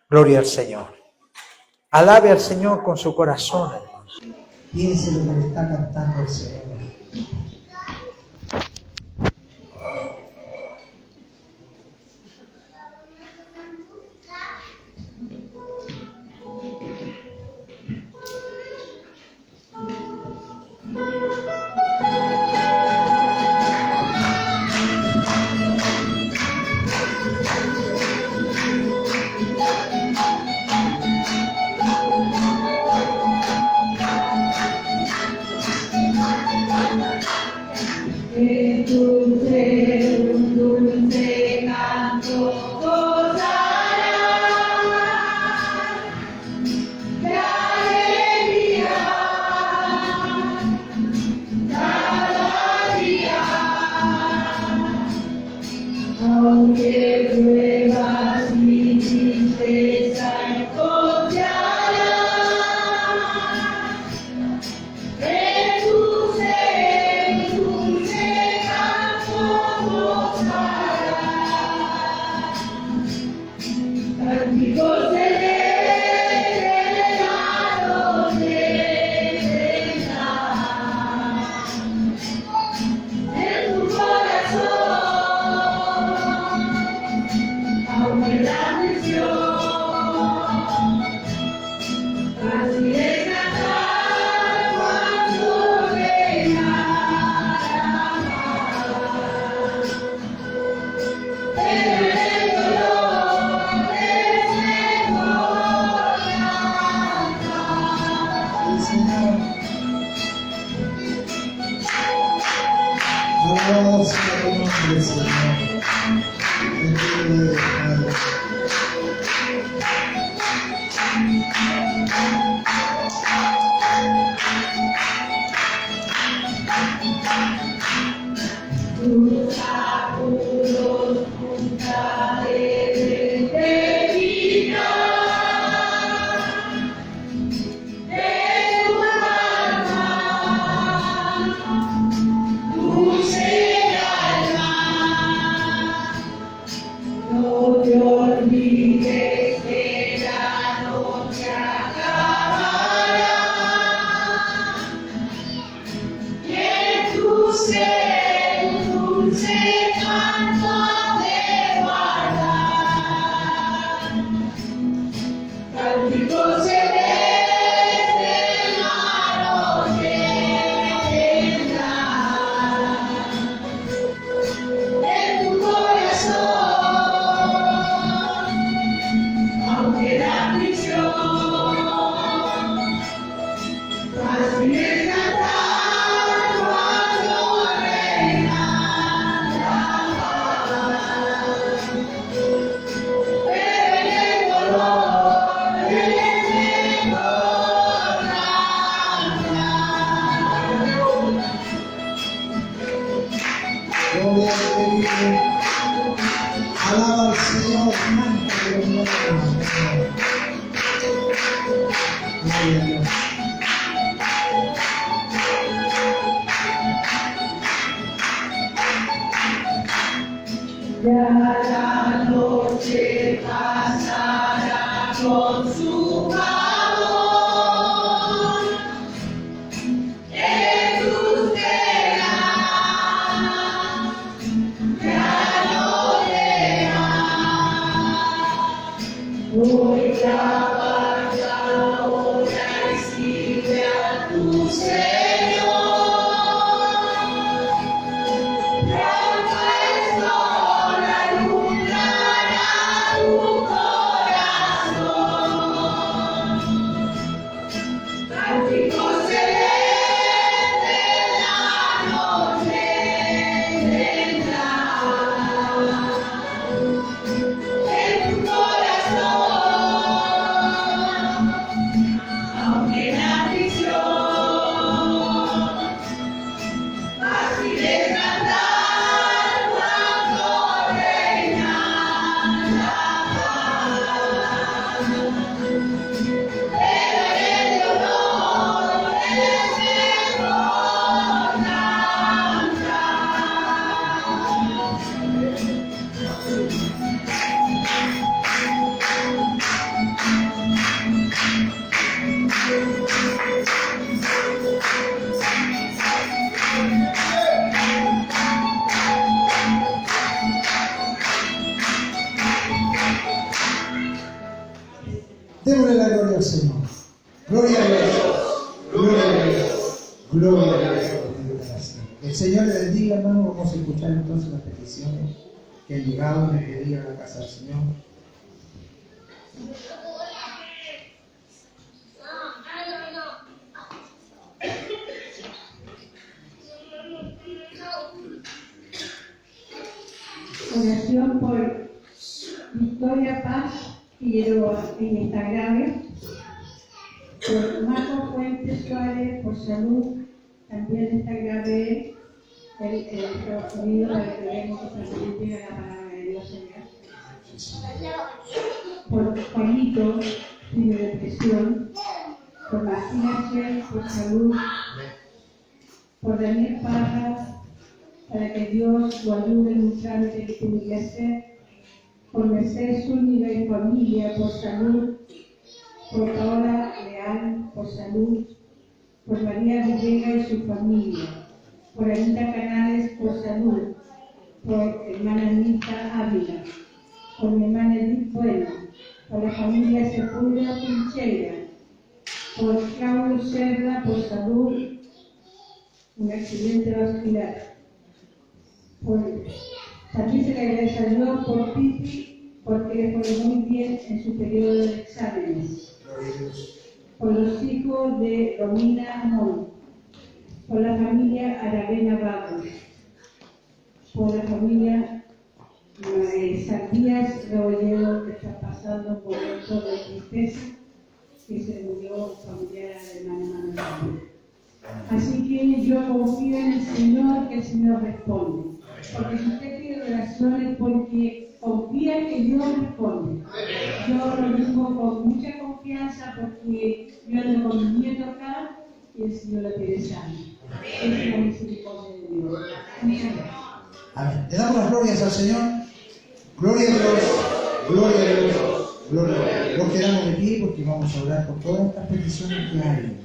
Gloria al Señor. Alabe al Señor con su corazón, hermanos. Piense lo que le está cantando el Señor. Ya con su favor. Jesús será, ya lo verá. Hoy trabaja, ora y sirve a tu Señor. Pronto el sol alumbrará tu corazón. Cántico celeste la noche vendrá. En tu corazón, aunque en aflicción, fácil es cantar cuando reina la paz. Pero en el dolor es mejor Démosle la gloria al Señor. Gloria a Dios. Gloria a Dios. Gloria a Dios. El Señor le bendiga, hermano. Vamos a escuchar entonces las peticiones que han llegado de pedir a la casa del Señor. Oración por Victoria Paz Figueroa, ella está grave. Por Marco Fuentes Suárez, por salud, también está grave. El Estados Unidos, para que veamos que se llega la palabra de Dios allá. Por Juanito, tiene depresión. Por Martina Shell, por salud. Por Daniel Parra, para que Dios lo ayude en un trámite que tiene que hacer. Por Mercedes Zúñiga y familia, por salud. Por Paola Leal, por salud. Por María Villegas y su familia. Por Anita Canales, por salud. Por hermana Anita Ávila. Por mi hermana Edith Bueno. Por la familia Sepúlveda Pincheira. Por Claudio Cerda, por salud. Un accidente vascular. También se le agradece a Dios por Pipi, porque le fue muy bien en su periodo de exámenes. Por los hijos de Romina Amón. Por la familia Aravena Barros. Por la familia Sardías Rebolledo, que está pasando por eso de tristeza, que se murió familiar de hermana Manuel. Así que yo confío en el Señor, que el Señor responde. Porque si usted pide oraciones, porque confía que Dios responde. Yo lo digo con mucha confianza, porque yo ando con mi nieto acá y el Señor lo quiere sano. Esa es la misericordia de Dios. Muchas gracias. Amén. Le damos las glorias al Señor. Gloria a Dios. Gloria a Dios. Gloria a Dios. Nos quedamos de pie porque vamos a orar por todas estas peticiones que hay.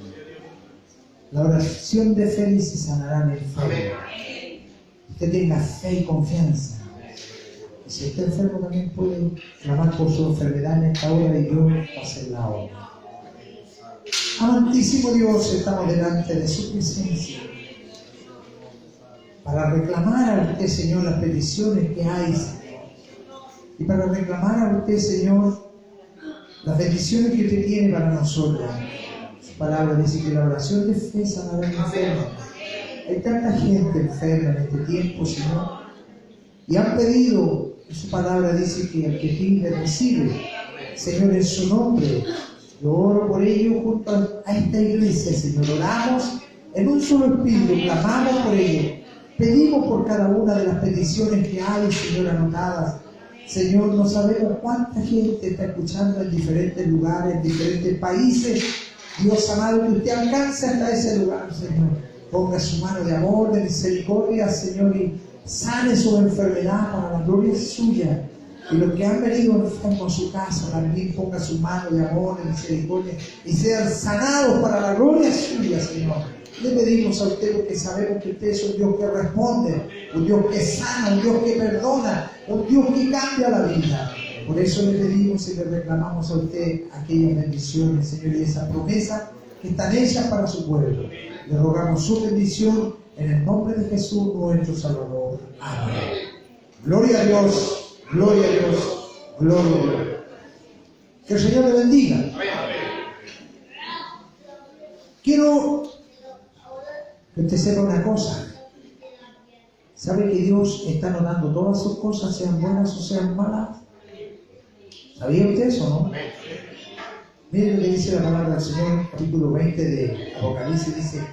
La oración de fe se sanará en el fe. Usted tenga fe y confianza. Y si está enfermo también puede clamar por su enfermedad en esta hora y Dios va a hacer la obra. Amantísimo Dios, estamos delante de su presencia para reclamar a usted, Señor, las peticiones que hay, Señor. Y para reclamar a usted, Señor, las bendiciones que usted tiene para nosotros. Su palabra dice que la oración de fe sanará al enfermo. Hay tanta gente enferma en este tiempo, Señor, y han pedido, su palabra dice que el que pide recibe. Señor, en su nombre, yo oro por ello junto a esta iglesia, Señor. Oramos en un solo espíritu, clamamos por ello. Pedimos por cada una de las peticiones que hay, Señor, anotadas. Señor, no sabemos cuánta gente está escuchando en diferentes lugares, en diferentes países. Dios amado, que usted alcance hasta ese lugar, Señor. Ponga su mano de amor, de misericordia, Señor, y sane su enfermedad para la gloria suya. Y los que han venido enfermos a su casa también pongan su mano de amor, de misericordia y sean sanados para la gloria suya, Señor. Le pedimos a usted porque sabemos que usted es un Dios que responde, un Dios que sana, un Dios que perdona, un Dios que cambia la vida. Por eso le pedimos y le reclamamos a usted aquellas bendiciones, Señor, y esas promesas que están hechas para su pueblo. Le rogamos su bendición en el nombre de Jesús, nuestro Salvador. Amén. Gloria a Dios, gloria a Dios, gloria a Dios. Que el Señor le bendiga. Quiero que usted sepa una cosa. ¿Sabe que Dios está anotando todas sus cosas, sean buenas o sean malas? ¿Sabía usted eso, no? Miren lo que dice la palabra del Señor, capítulo 20 de Apocalipsis, dice: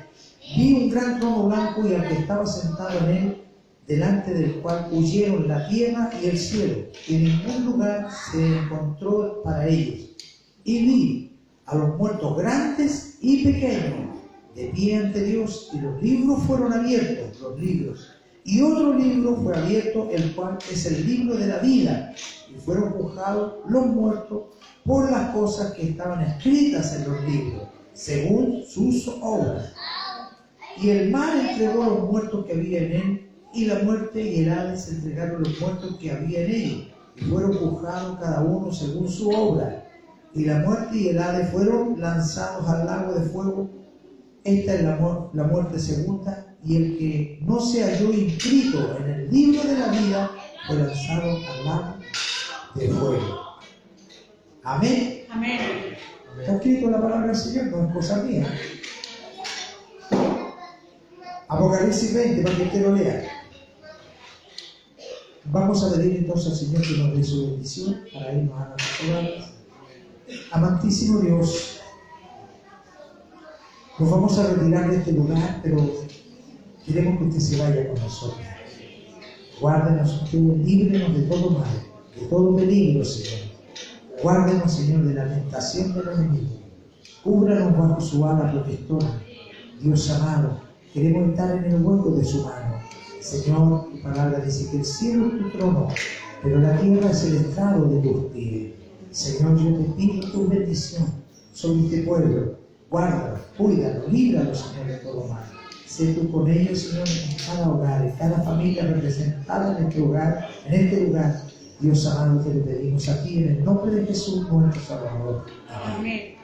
vi un gran trono blanco y al que estaba sentado en él, delante del cual huyeron la tierra y el cielo, y ningún lugar se encontró para ellos. Y vi a los muertos grandes y pequeños, de pie ante Dios, y los libros fueron abiertos, los libros. Y otro libro fue abierto, el cual es el libro de la vida, y fueron juzgados los muertos por las cosas que estaban escritas en los libros, según sus obras. Y el mar entregó a los muertos que había en él, y la muerte y el Hades entregaron los muertos que había en ellos, y fueron juzgados cada uno según su obra. Y la muerte y el Hades fueron lanzados al lago de fuego. Esta es la muerte segunda, y el que no se halló inscrito en el libro de la vida fue lanzado al lago de fuego. Amén. Amén. Está escrito la palabra del Señor, no es cosa mía. Apocalipsis 20, para que usted lo lea. Vamos a pedir entonces al Señor que nos dé su bendición para irnos a nuestras hogares. Amantísimo Dios, nos vamos a retirar de este lugar, pero queremos que usted se vaya con nosotros. Guárdenos usted, líbrenos de todo mal, de todo peligro, Señor. Guárdenos, Señor, de la tentación del enemigo. Cúbranos bajo su ala protectora. Dios amado, queremos estar en el hueco de su mano. Señor, tu palabra dice que el cielo es tu trono, pero la tierra es el estrado de tus pies. Señor, yo te pido tu bendición sobre este pueblo. Guárdalo, cuídalo, líbralo, Señor, de todo mal. Sé tú con ellos, Señor, en cada hogar, en cada familia representada en este hogar, en este lugar. Dios amado, te lo pedimos aquí en el nombre de Jesús, nuestro Salvador. Amén.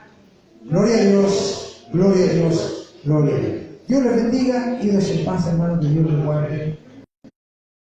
Gloria a Dios, gloria a Dios, gloria a Dios. Dios les bendiga y Dios en paz, hermanos, que Dios les guarde.